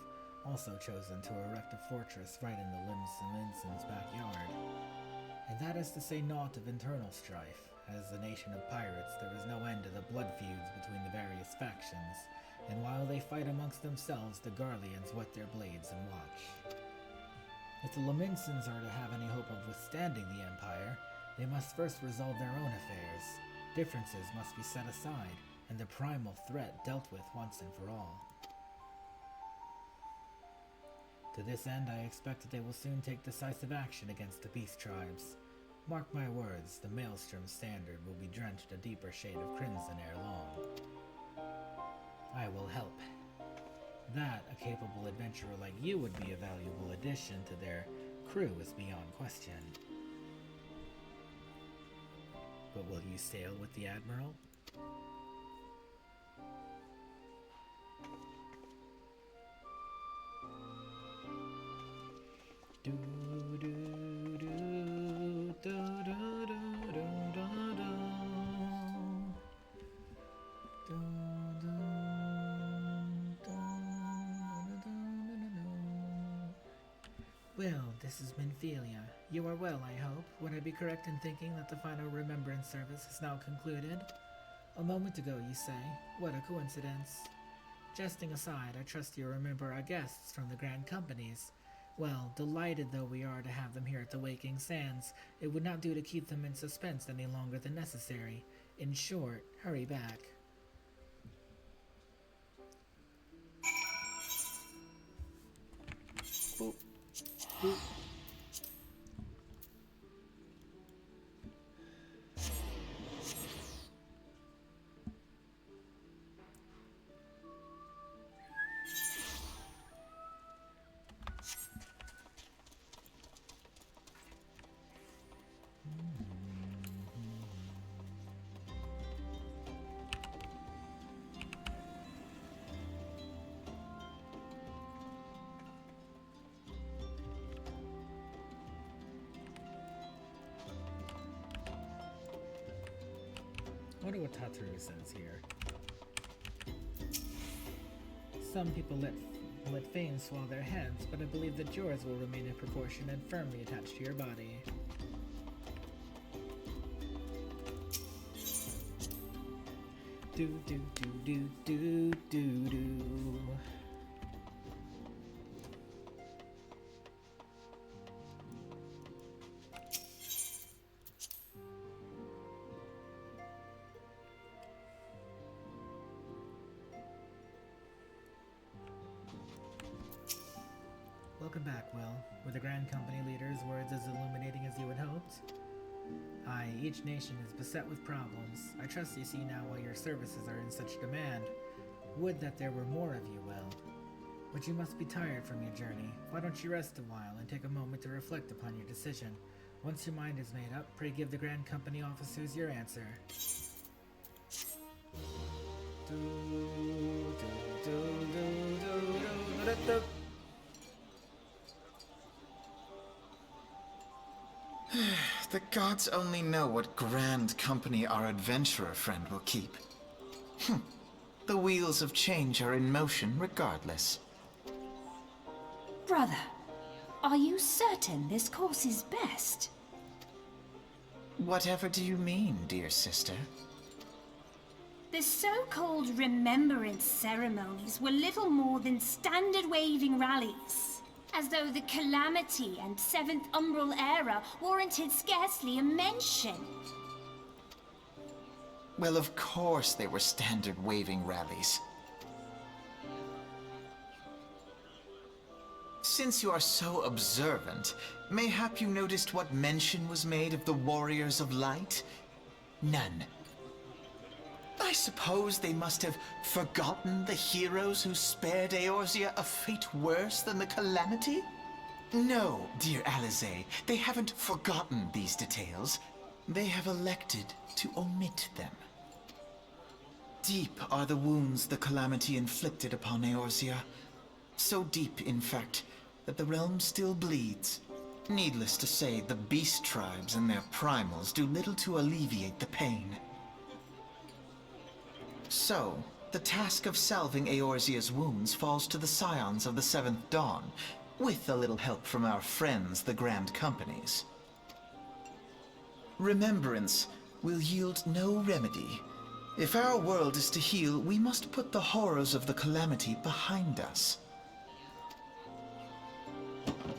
also chosen to erect a fortress right in the Limsa backyard. And that is to say naught of internal strife. As a nation of pirates, there is no end to the blood feuds between the various factions, and while they fight amongst themselves, the Garleans whet their blades and watch. If the Laminsons are to have any hope of withstanding the Empire, they must first resolve their own affairs. Differences must be set aside, and the primal threat dealt with once and for all. To this end, I expect that they will soon take decisive action against the beast tribes. Mark my words, the Maelstrom standard will be drenched a deeper shade of crimson ere long. I will help. That a capable adventurer like you would be a valuable addition to their crew is beyond question. But will you sail with the Admiral? Do do do do do do do do do. Well, this has been Philia. You are well, I hope. Would I be correct in thinking that the final remembrance service is now concluded? A moment ago, you say. What a coincidence. Jesting aside, I trust you remember our guests from the Grand Companies. Well, delighted though we are to have them here at the Waking Sands, it would not do to keep them in suspense any longer than necessary. In short, hurry back. Boop. Boop. I wonder what Tatru says here. Some people let fame swallow their heads, but I believe that yours will remain in proportion and firmly attached to your body. Do do do do do do do. Welcome back, Will. Were the Grand Company leader's words as illuminating as you had hoped? Aye, each nation is beset with problems. I trust you see now why your services are in such demand. Would that there were more of you, Will. But you must be tired from your journey. Why don't you rest a while and take a moment to reflect upon your decision? Once your mind is made up, pray give the Grand Company officers your answer. Do, do, The gods only know what grand company our adventurer friend will keep. The wheels of change are in motion regardless. Brother, are you certain this course is best? Whatever do you mean, dear sister? The so-called remembrance ceremonies were little more than standard waving rallies. As though the Calamity and Seventh Umbral era warranted scarcely a mention. Well, of course they were standard waving rallies. Since you are so observant, mayhap you noticed what mention was made of the Warriors of Light? None. I suppose they must have forgotten the heroes who spared Eorzea a fate worse than the Calamity? No, dear Alize, they haven't forgotten these details. They have elected to omit them. Deep are the wounds the Calamity inflicted upon Eorzea. So deep, in fact, that the realm still bleeds. Needless to say, the beast tribes and their primals do little to alleviate the pain. So, the task of salving Eorzea's wounds falls to the scions of the Seventh Dawn, with a little help from our friends, the Grand Companies. Remembrance will yield no remedy. If our world is to heal, we must put the horrors of the Calamity behind us.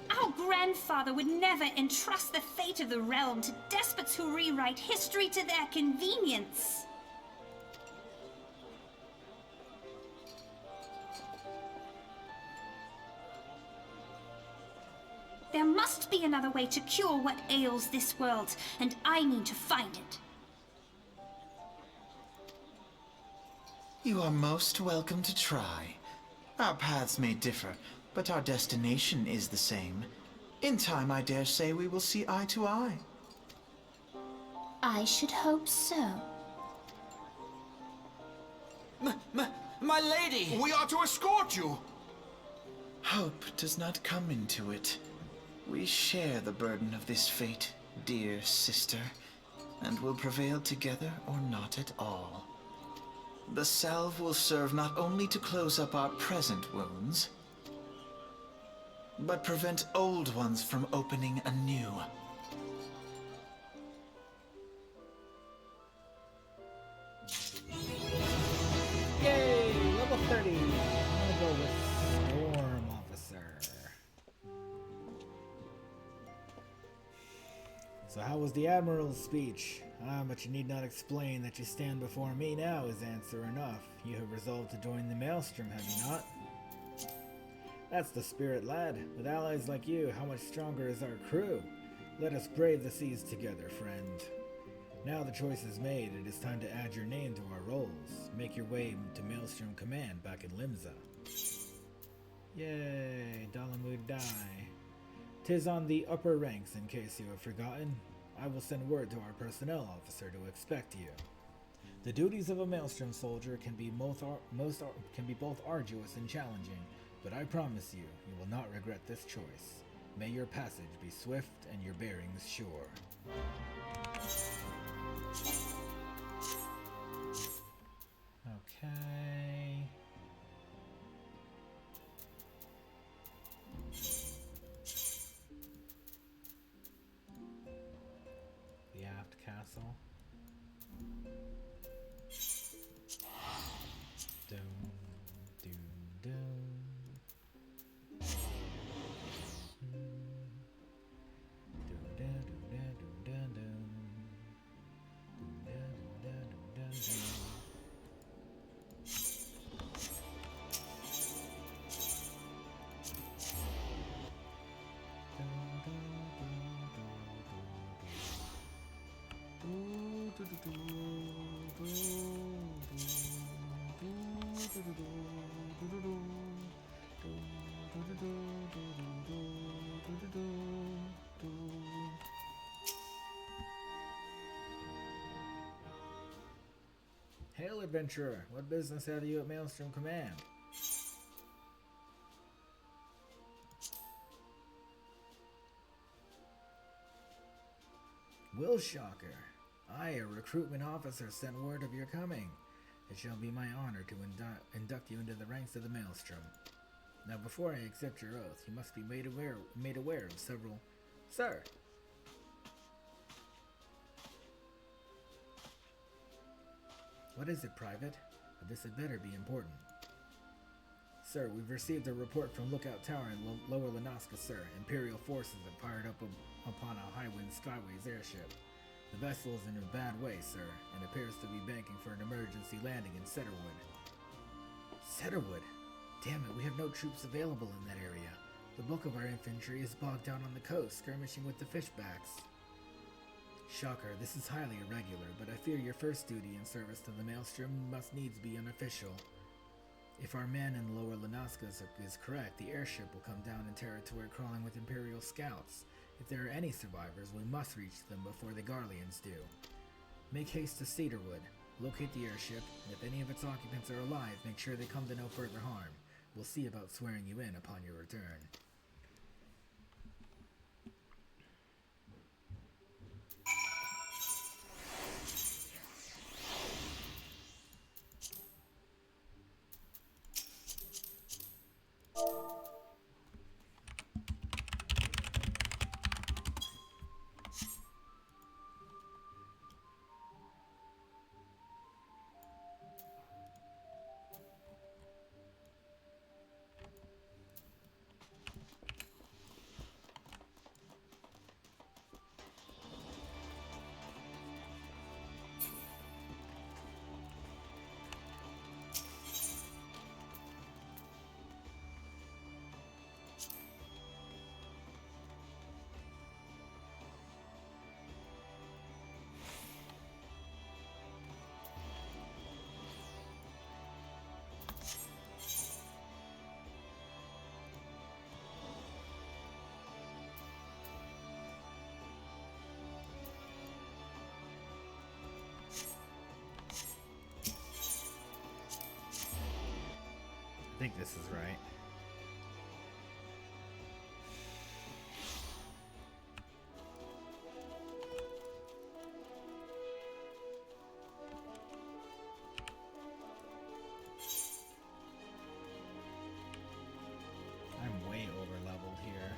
Our grandfather would never entrust the fate of the realm to despots who rewrite history to their convenience. There must be another way to cure what ails this world, and I mean to find it. You are most welcome to try. Our paths may differ, but our destination is the same. In time, I dare say we will see eye to eye. I should hope so. My lady! We are to escort you! Hope does not come into it. We share the burden of this fate, dear sister, and will prevail together or not at all. The salve will serve not only to close up our present wounds, but prevent old ones from opening anew. Yay! Level 30! I'm gonna go with Storm Officer. So how was the Admiral's speech? But you need not explain that you stand before me now is answer enough. You have resolved to join the Maelstrom, have you not? That's the spirit, lad. With allies like you, how much stronger is our crew? Let us brave the seas together, friend. Now the choice is made, it is time to add your name to our rolls. Make your way to Maelstrom Command back in Limsa. Yay, Dalamud die. 'Tis on the upper ranks, in case you have forgotten. I will send word to our personnel officer to expect you. The duties of a Maelstrom soldier can be both arduous and challenging, but I promise you, you will not regret this choice. May your passage be swift and your bearings sure. Okay. The aft castle. Dun, dun, dun. Hail, adventurer! What business have you at Maelstrom Command? WILSHOCKER, I, a recruitment officer, sent word of your coming. It shall be my honor to induct you into the ranks of the Maelstrom. Now, before I accept your oath, you must be made aware of several... Sir! What is it, Private? This had better be important. Sir, we've received a report from Lookout Tower in Lower Lanaska, sir. Imperial forces have fired up upon a Highwind Skyways airship. The vessel is in a bad way, sir, and appears to be banking for an emergency landing in Setterwood. Setterwood? Damn it, we have no troops available in that area. The bulk of our infantry is bogged down on the coast, skirmishing with the fishbacks. Shocker, this is highly irregular, but I fear your first duty in service to the Maelstrom must needs be unofficial. If our man in Lower Lanaska is correct, the airship will come down in territory crawling with Imperial scouts. If there are any survivors, we must reach them before the Garleans do. Make haste to Cedarwood, locate the airship, and if any of its occupants are alive, make sure they come to no further harm. We'll see about swearing you in upon your return. I think this is right. I'm way over leveled here.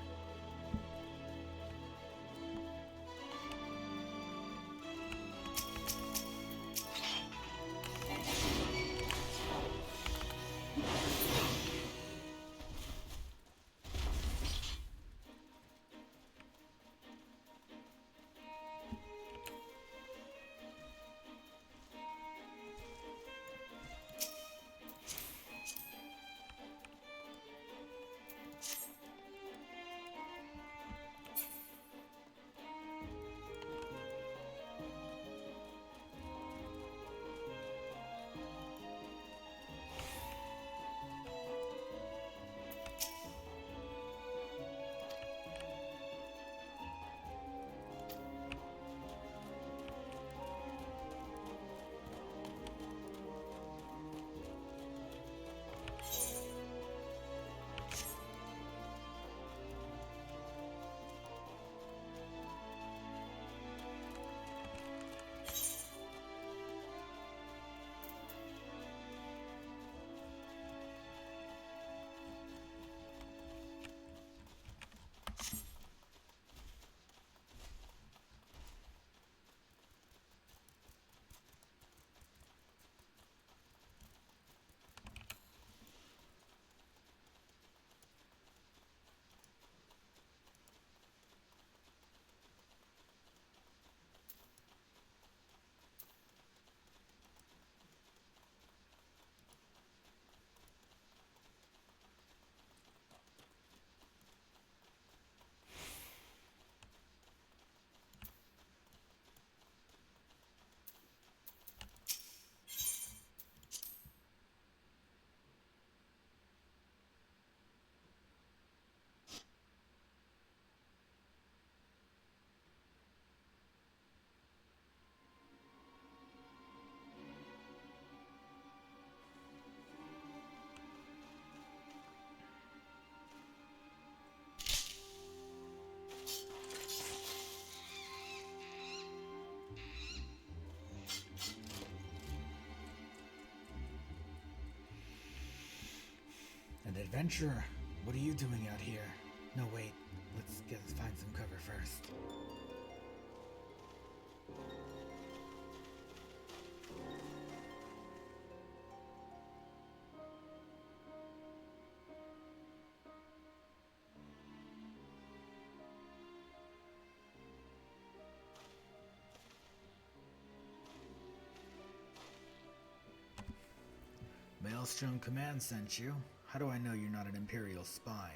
An adventurer? What are you doing out here? No, wait. Let's find some cover first. Maelstrom Command sent you. How do I know you're not an Imperial spy?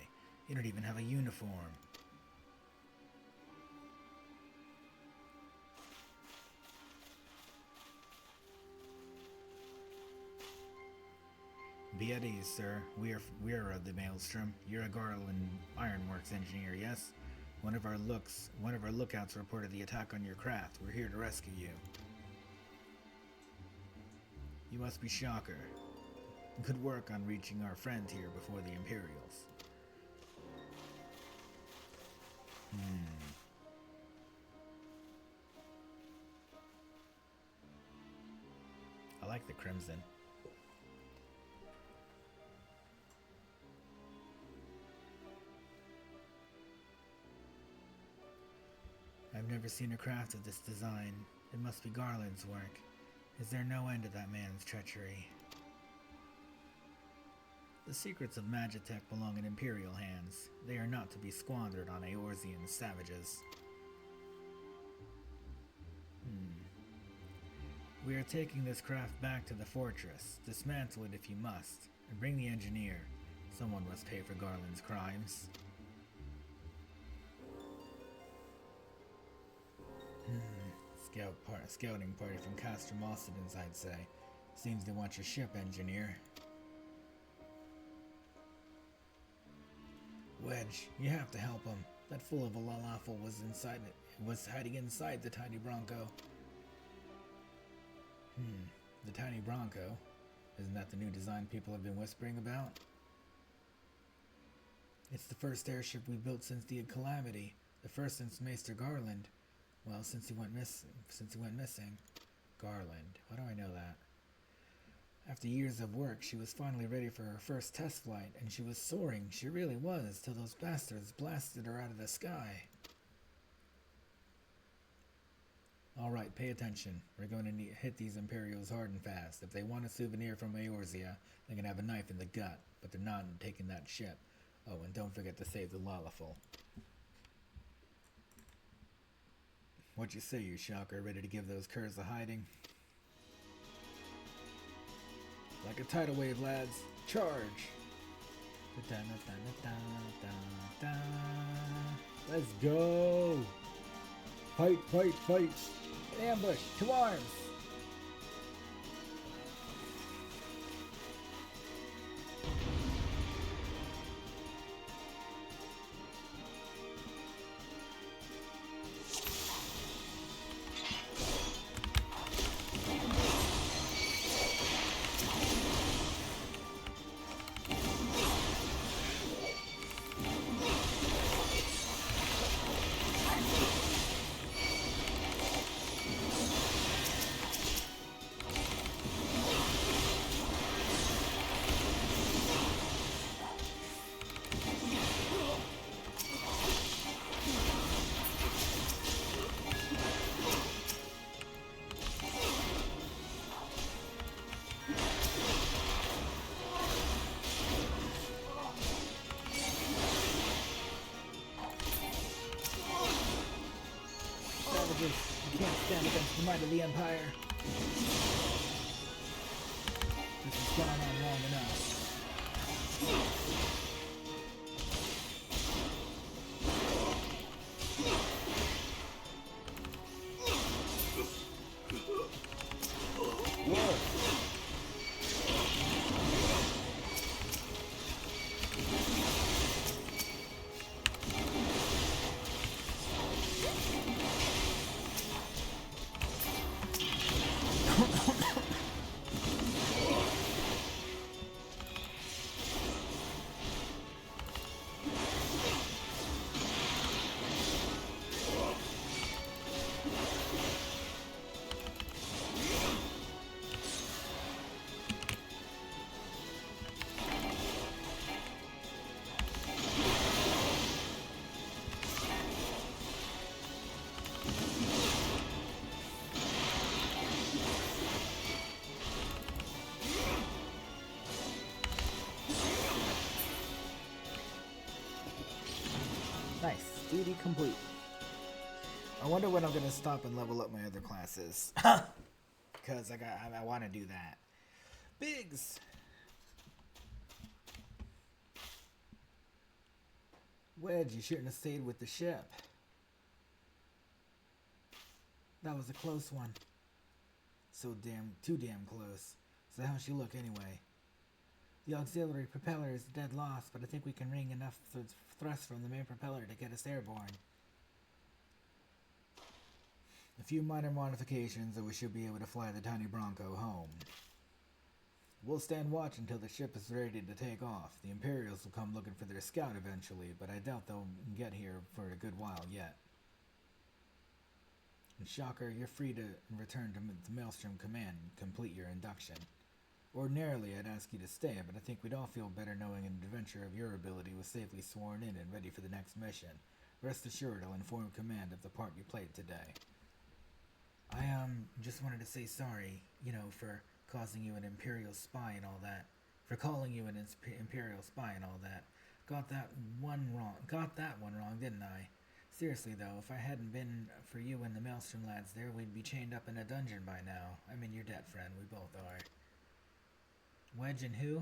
You don't even have a uniform. Be at ease, sir. We are of the Maelstrom. You're a Garland Ironworks engineer, yes? One of our lookouts reported the attack on your craft. We're here to rescue you. You must be Shocker. Good work on reaching our friend here before the Imperials. I like the crimson. I've never seen a craft of this design. It must be Garland's work. Is there no end to that man's treachery? The secrets of Magitech belong in Imperial hands. They are not to be squandered on Eorzean savages. We are taking this craft back to the fortress. Dismantle it if you must, and bring the engineer. Someone must pay for Garland's crimes. Scouting party from Castromossidans, I'd say. Seems they want your ship, engineer. Wedge, you have to help him. That fool of a Lalafel was hiding inside the tiny Bronco. The tiny Bronco? Isn't that the new design people have been whispering about? It's the first airship we built since the Calamity. The first since Maester Garland. Well, since he went missing. Garland. Why do I know that? After years of work, she was finally ready for her first test flight, and she was soaring. She really was, till those bastards blasted her out of the sky. Alright, pay attention. We're going to hit these Imperials hard and fast. If they want a souvenir from Eorzea, they can have a knife in the gut, but they're not taking that ship. Oh, and don't forget to save the Lalafel. What you say, you Shocker? Ready to give those curs a hiding? Like a tidal wave, lads. Charge! Let's go! Fight, fight, fight! An ambush! To arms! You can't stand against the might of the Empire. This has gone on long enough. duty complete. I wonder when I'm gonna stop and level up my other classes. Because I want to do that. Biggs! Wedge, you shouldn't have stayed with the ship. That was a close one. Too damn close. So how'd she look anyway? The auxiliary propeller is dead lost, but I think we can wring enough thrust from the main propeller to get us airborne. A few minor modifications and we should be able to fly the tiny Bronco home. We'll stand watch until the ship is ready to take off. The Imperials will come looking for their scout eventually, but I doubt they'll get here for a good while yet. And Shocker, you're free to return to the Maelstrom Command and complete your induction. Ordinarily, I'd ask you to stay, but I think we'd all feel better knowing an adventurer of your ability was safely sworn in and ready for the next mission. Rest assured, I'll inform Command of the part you played today. I just wanted to say sorry, for causing you an Imperial spy and all that. For calling you an Imperial spy and all that. Got that one wrong, didn't I? Seriously though, if I hadn't been for you and the Maelstrom lads there, we'd be chained up in a dungeon by now. I'm in your debt, friend. We both are. Wedge and who?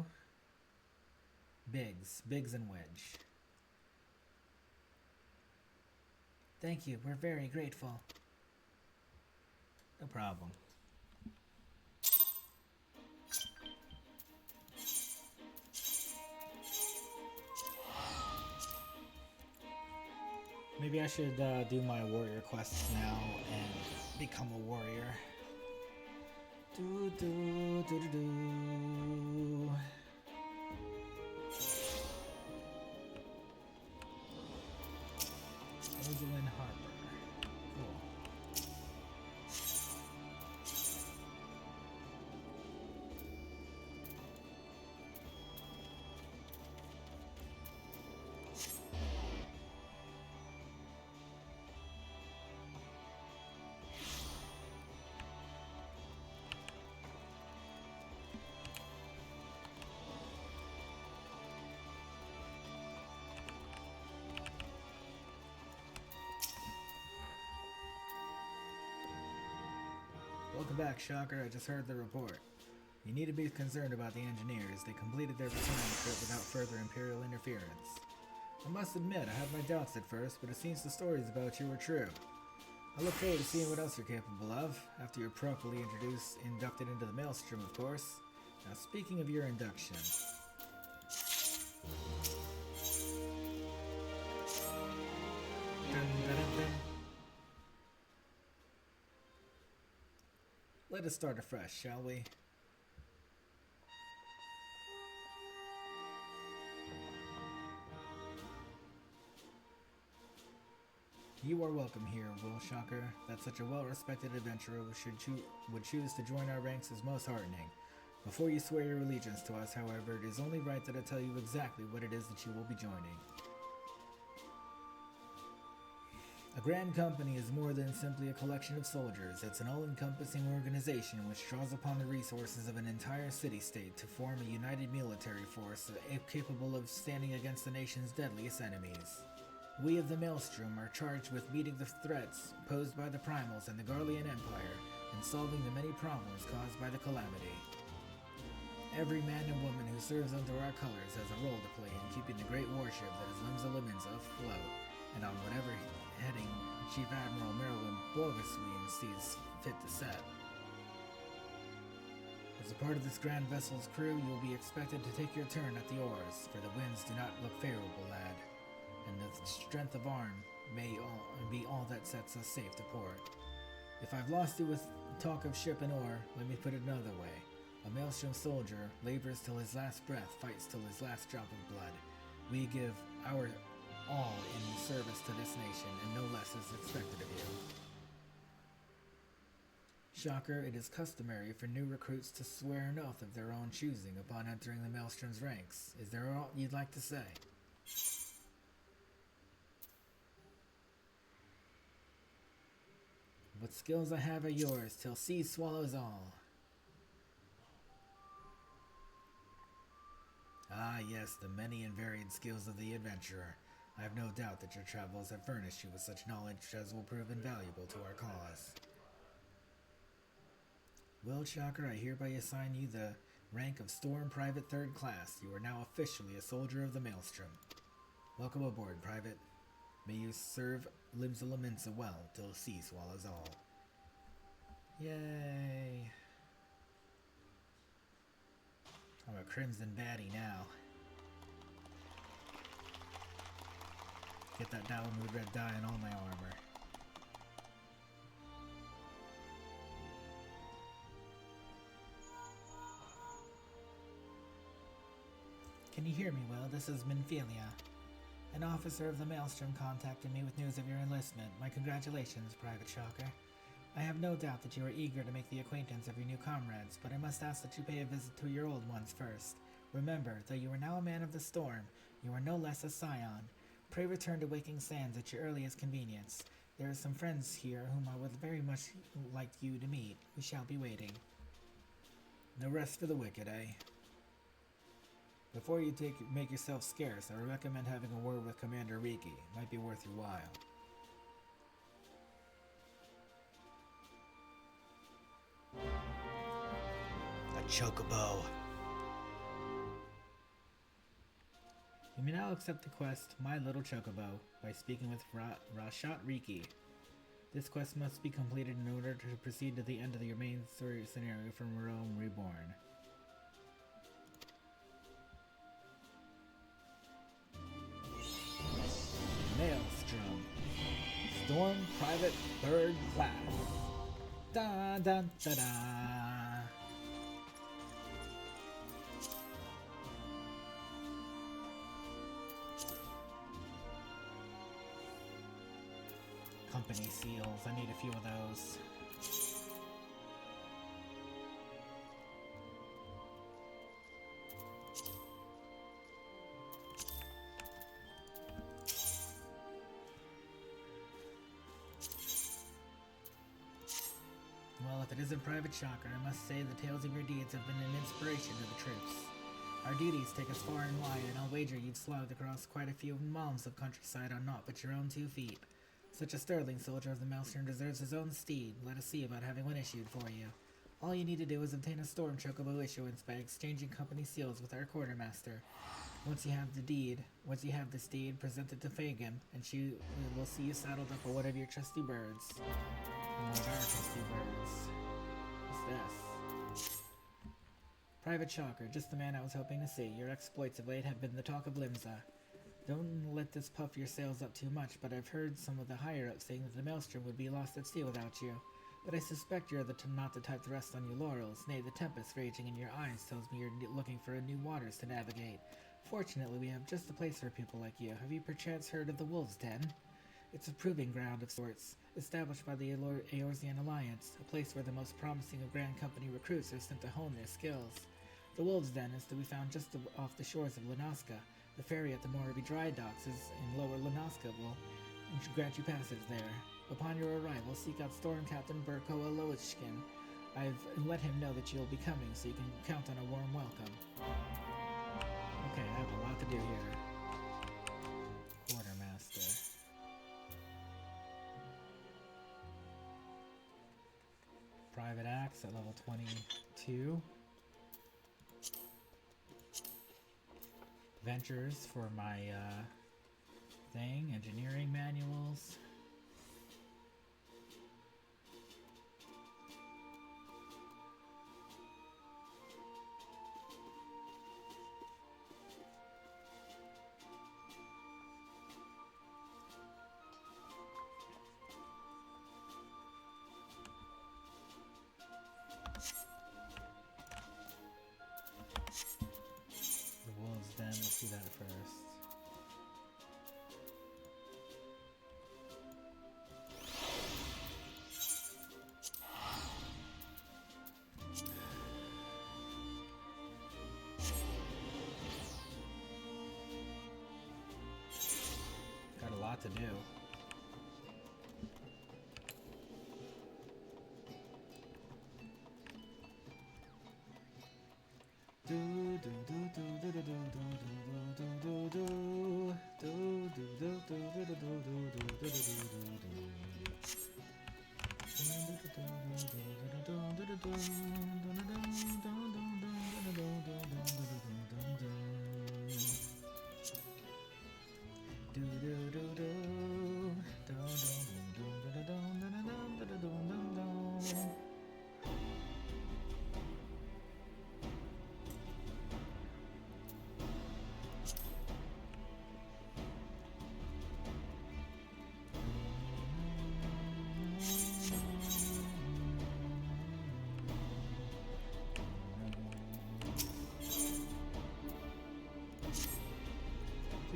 Biggs. Biggs and Wedge. Thank you. We're very grateful. No problem. Maybe I should do my warrior quests now and become a warrior. Rosalind Harbor. Cool. Welcome back, Shocker. I just heard the report. You need to be concerned about the engineers. They completed their return trip without further Imperial interference. I must admit, I had my doubts at first, but it seems the stories about you were true. I look forward to seeing what else you're capable of, after you're properly inducted into the Maelstrom, of course. Now, speaking of your induction... Dun, dun, dun, dun. Let us start afresh, shall we? You are welcome here, WILSHOCKER. That such a well-respected adventurer would choose to join our ranks is most heartening. Before you swear your allegiance to us, however, it is only right that I tell you exactly what it is that you will be joining. A grand company is more than simply a collection of soldiers. It's an all-encompassing organization which draws upon the resources of an entire city-state to form a united military force capable of standing against the nation's deadliest enemies. We of the Maelstrom are charged with meeting the threats posed by the Primals and the Garlean Empire and solving the many problems caused by the Calamity. Every man and woman who serves under our colors has a role to play in keeping the great warship that is Limsa Limenza afloat, and on whatever heading Chief Admiral Merwin Borgesween sees fit to set. As a part of this grand vessel's crew, you will be expected to take your turn at the oars, for the winds do not look favorable, lad, and the strength of arm may be all that sets us safe to port. If I've lost you with talk of ship and oar, let me put it another way. A Maelstrom soldier labors till his last breath, fights till his last drop of blood. We give our all in service to this nation, and no less is expected of you. Shocker, it is customary for new recruits to swear an oath of their own choosing upon entering the Maelstrom's ranks. Is there aught you'd like to say? What skills I have are yours, till sea swallows all. Ah yes, the many and varied skills of the adventurer. I have no doubt that your travels have furnished you with such knowledge as will prove invaluable to our cause. WILSHOCKER, I hereby assign you the rank of Storm Private 3rd Class. You are now officially a soldier of the Maelstrom. Welcome aboard, Private. May you serve Limsa Laminsa well till the sea swallows all. Yay! I'm a Crimson baddie now. Get that Dalamud red dye in all my armor. Can you hear me well? This is Minfilia. An officer of the Maelstrom contacted me with news of your enlistment. My congratulations, Private Shocker. I have no doubt that you are eager to make the acquaintance of your new comrades, but I must ask that you pay a visit to your old ones first. Remember, though you are now a man of the storm, you are no less a scion. Pray return to Waking Sands at your earliest convenience. There are some friends here whom I would very much like you to meet. We shall be waiting. No rest for the wicked, eh? Before you make yourself scarce, I would recommend having a word with Commander Riki. It might be worth your while. A chocobo. You may now accept the quest, My Little Chocobo, by speaking with Rashat Riki. This quest must be completed in order to proceed to the end of your main story scenario from Rome Reborn. Maelstrom. Storm Private 3rd Class. Da da da da. Company seals. I need a few of those. Well, if it isn't Private Shocker, I must say the tales of your deeds have been an inspiration to the troops. Our duties take us far and wide, and I'll wager you've slogged across quite a few miles of countryside on naught but your own 2 feet. Such a sterling soldier of the Maelstrom deserves his own steed. Let us see about having one issued for you. All you need to do is obtain a Storm Chocobo issuance by exchanging company seals with our quartermaster. Once you have the steed, present it to Fagin, and she will see you saddled up on one of your trusty birds. One of our trusty birds. What's this? Private Shocker, just the man I was hoping to see. Your exploits of late have been the talk of Limsa. Don't let this puff your sails up too much, but I've heard some of the higher-ups saying that the Maelstrom would be lost at sea without you. But I suspect you're not the type to rest on your laurels. Nay, the tempest raging in your eyes tells me you're looking for new waters to navigate. Fortunately, we have just the place for people like you. Have you perchance heard of the Wolves' Den? It's a proving ground of sorts, established by the Eorzean Alliance, a place where the most promising of Grand Company recruits are sent to hone their skills. The Wolves' Den is to be found just off the shores of Lunaska. The ferry at the Moraby Dry Docks is in Lower Lunaska will grant you passage there. Upon your arrival, seek out Storm Captain Burkoa Loichkin. I've let him know that you'll be coming, so you can count on a warm welcome. Okay, I have a lot to do here. Quartermaster. Private Axe at level 22. Ventures for my thing. Engineering manuals. Let's do that first. Got a lot to do. Do do do do do do do do do do do do do do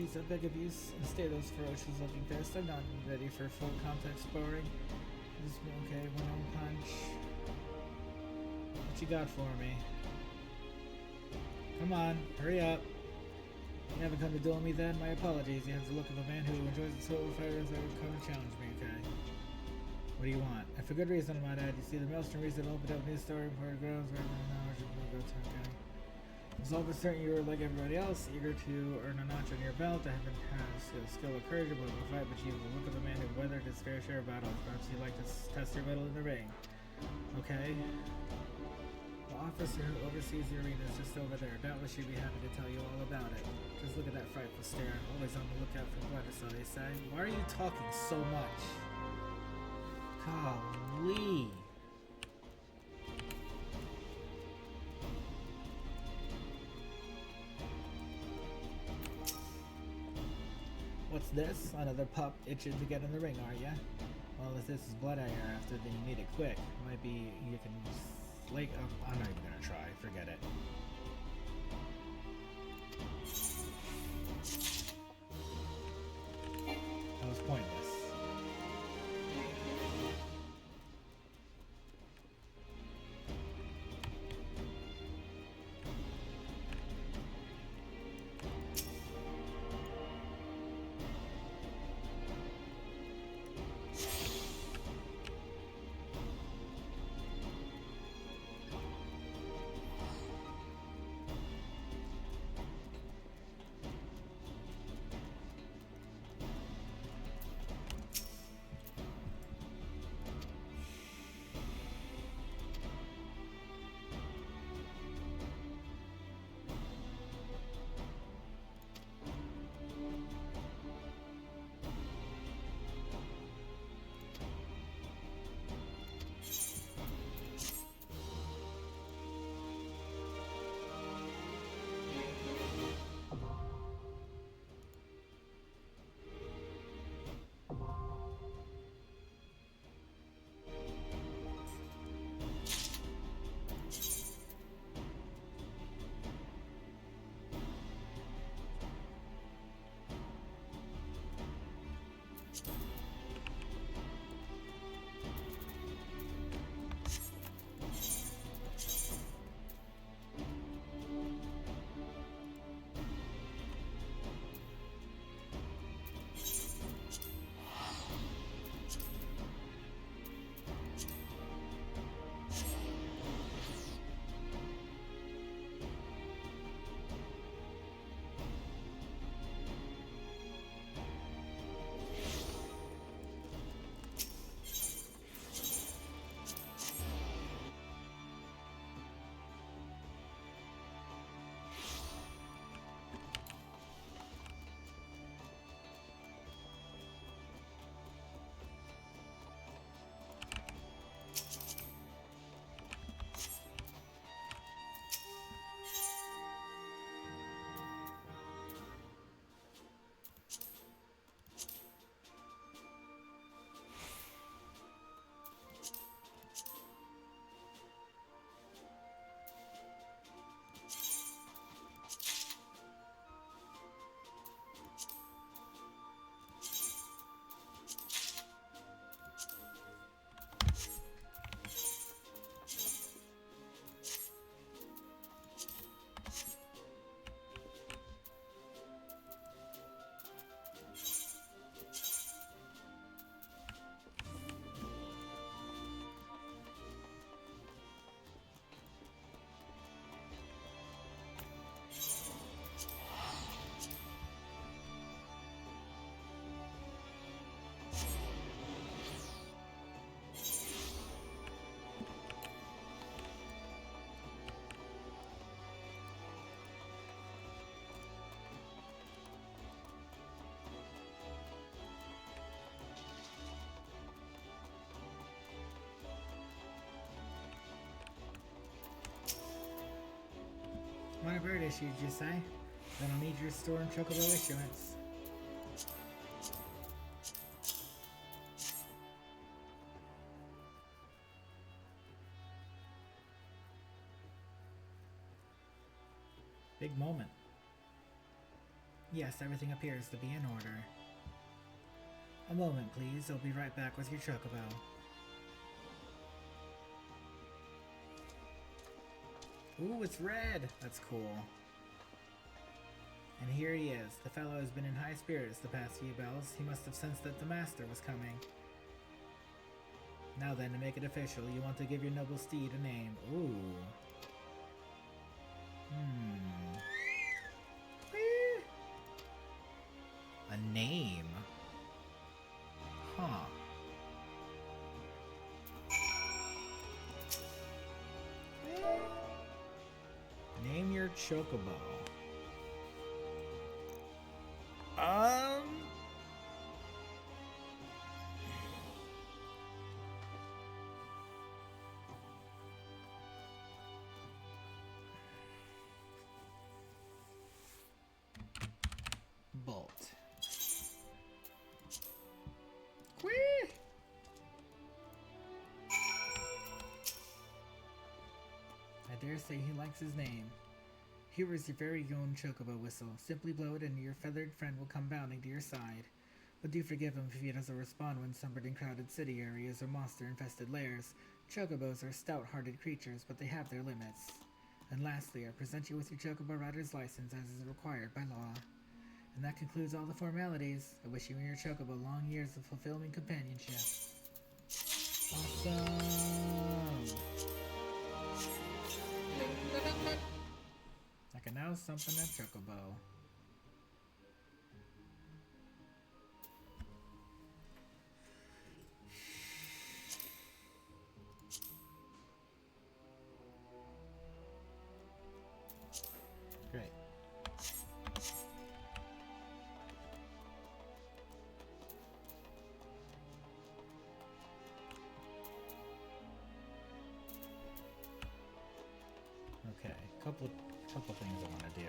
Please, I beg of you, stay those ferocious looking fists. I'm not ready for full contact sparring. Just, okay, one punch. What you got for me? Come on, hurry up. You haven't come to duel me then? My apologies. You have the look of a man who enjoys the solo fighters that would come and challenge me, okay? What do you want? And for good reason, I might add. You see, the Maelstrom recently opened up a new story before it grows, where every knowledge will go to, okay? It's all but certain you are like everybody else, eager to earn a notch on your belt. I haven't had skill or courage about the fight, but you have the look of a man who weathered his fair share of battles. Perhaps you'd like to test your mettle in the ring. Okay? The officer who oversees the arena is just over there. Doubtless she'd be happy to tell you all about it. Just look at that frightful stare. Always on the lookout for blood, so they say. Why are you talking so much? Golly. What's this? Another pup itching to get in the ring, are ya? Well, if this is blood you're after, then you need it quick. Might be you can slake. I'm not even gonna try. Forget it. That was pointless. Want a bird issue, you say? Then I'll need your store and chocobo issuance. Big moment. Yes, everything appears to be in order. A moment, please. I'll be right back with your chocobo. Ooh, it's red! That's cool. And here he is. The fellow has been in high spirits the past few bells. He must have sensed that the master was coming. Now then, to make it official, you want to give your noble steed a name. Ooh. A name? Huh. Name your chocobo. Bolt. Whee! I dare say he likes his name. Here is your very own chocobo whistle. Simply blow it and your feathered friend will come bounding to your side. But do forgive him if he doesn't respond when summoned in crowded city areas or monster-infested lairs. Chocobos are stout-hearted creatures, but they have their limits. And lastly, I present you with your chocobo rider's license as is required by law. And that concludes all the formalities. I wish you and your chocobo long years of fulfilling companionship. Awesome! I can now summon a chocobo. Great. Okay, couple things I want to do.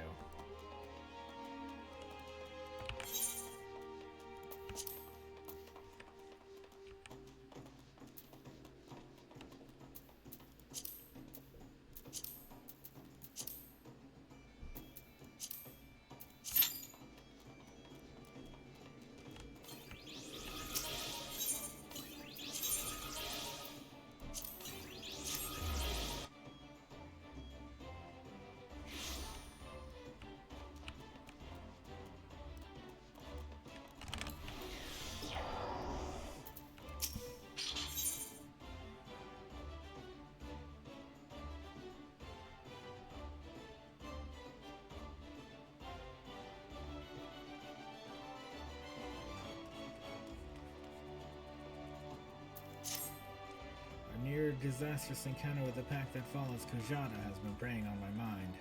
A near disastrous encounter with the pack that follows Kujata has been preying on my mind.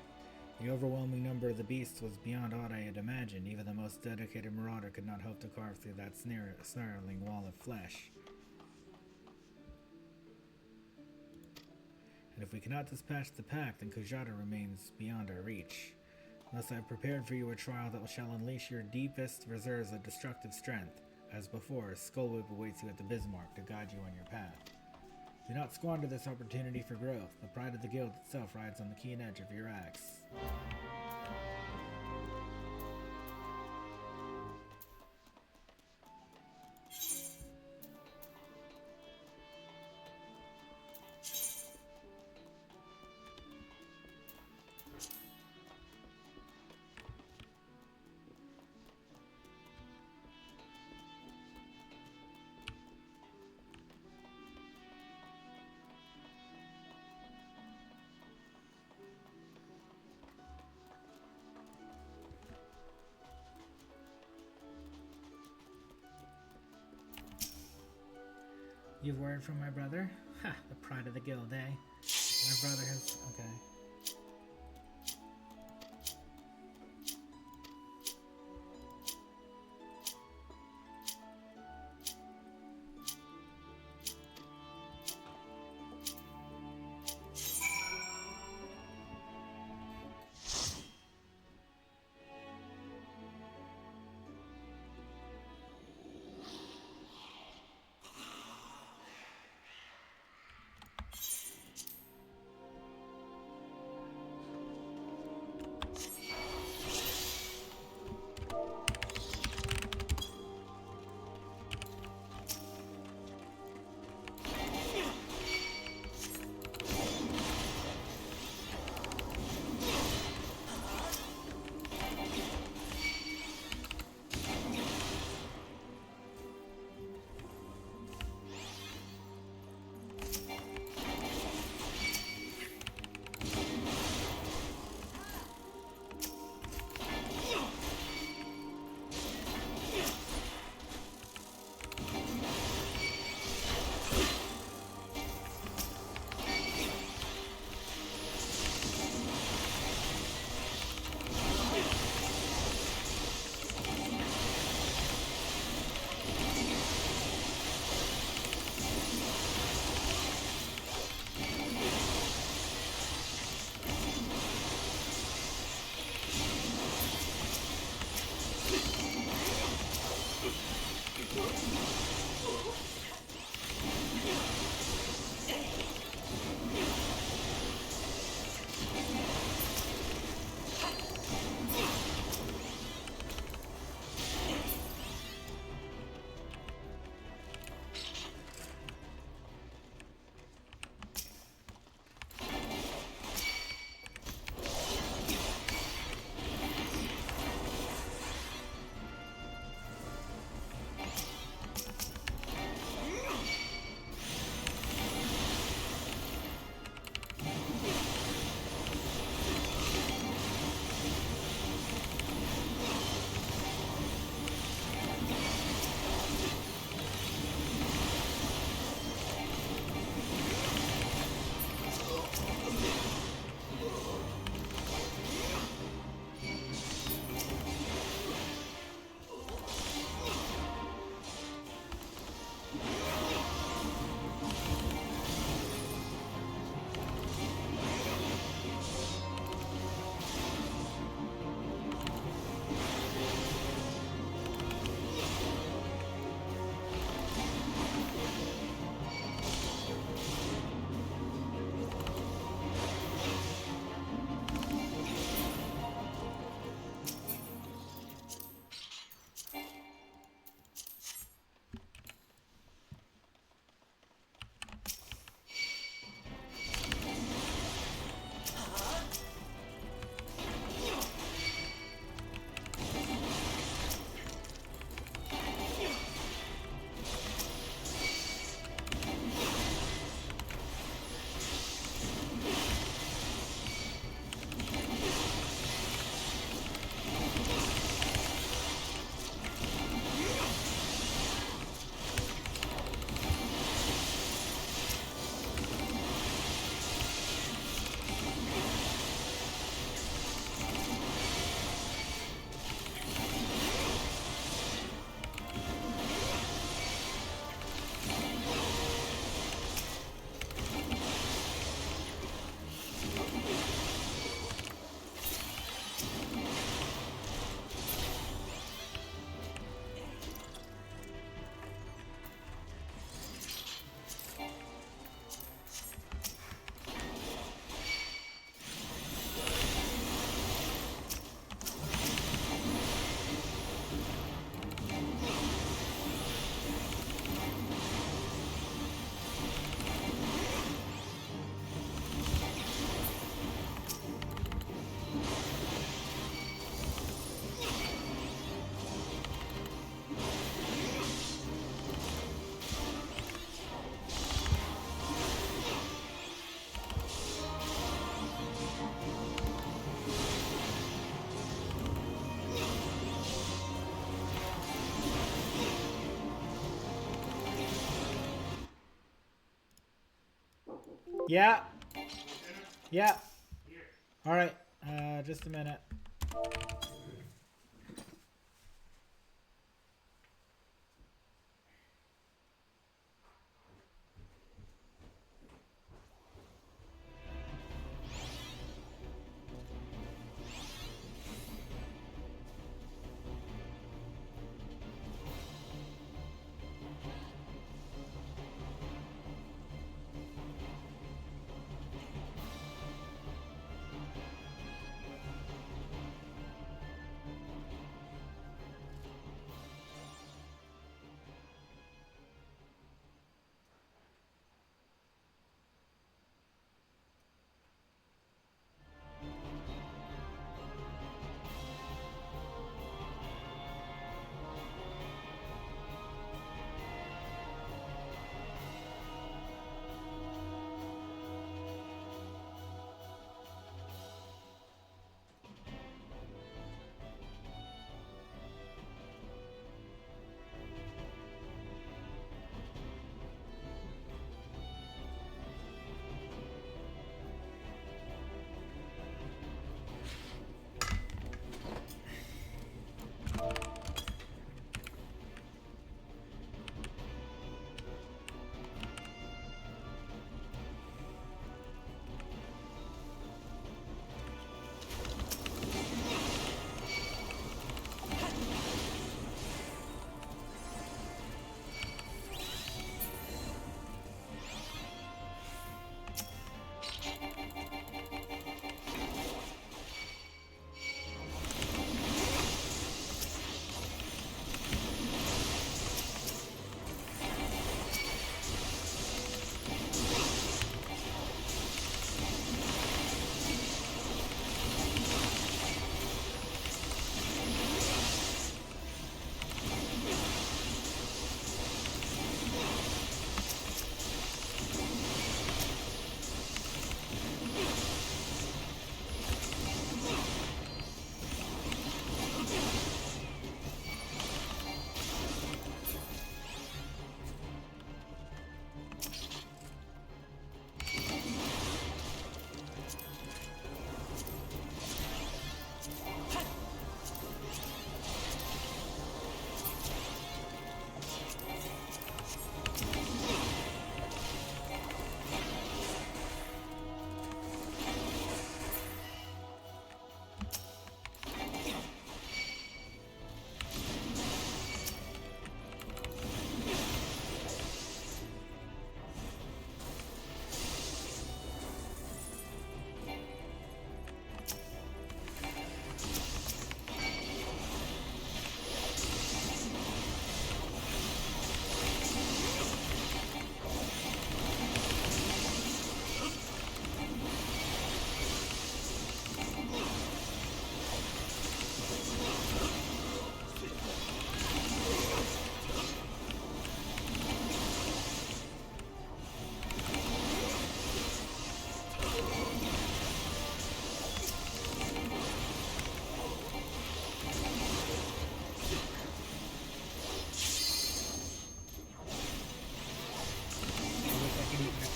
The overwhelming number of the beasts was beyond what I had imagined. Even the most dedicated marauder could not hope to carve through that snarling wall of flesh. And if we cannot dispatch the pack, then Kujata remains beyond our reach. Thus I have prepared for you a trial that shall unleash your deepest reserves of destructive strength. As before, Skullwhip awaits you at the Bismarck to guide you on your path. Do not squander this opportunity for growth. The pride of the guild itself rides on the keen edge of your axe. You've word from my brother? Ha! The pride of the guild, eh? My brother has... okay. Yeah. Yeah. All right. Just a minute.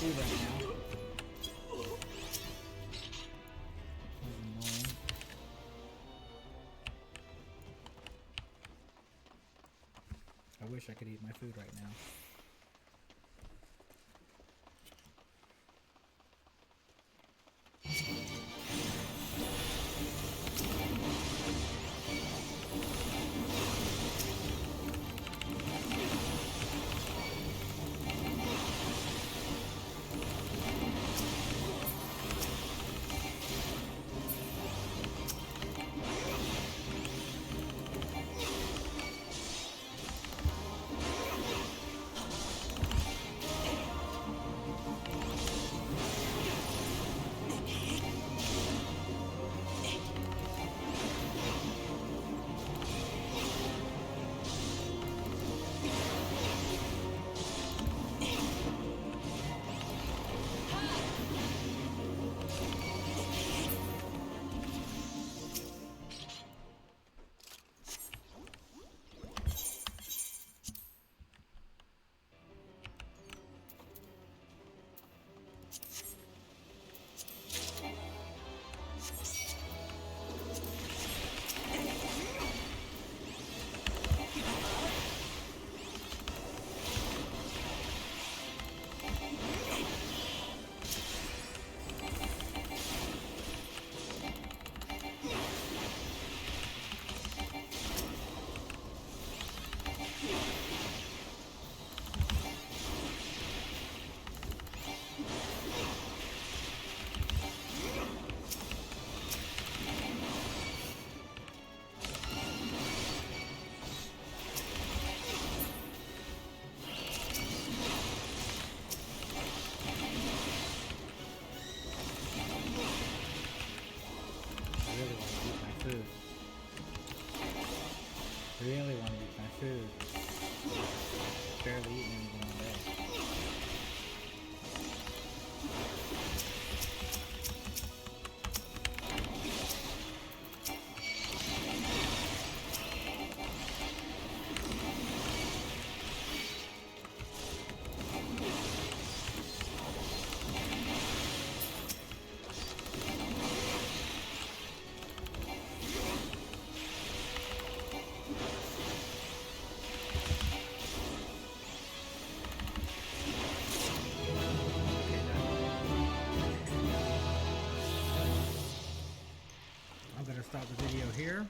food right now. That's annoying. I wish I could eat my food right now. to stop the video here.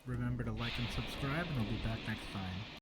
Remember to like and subscribe, and I'll be back next time.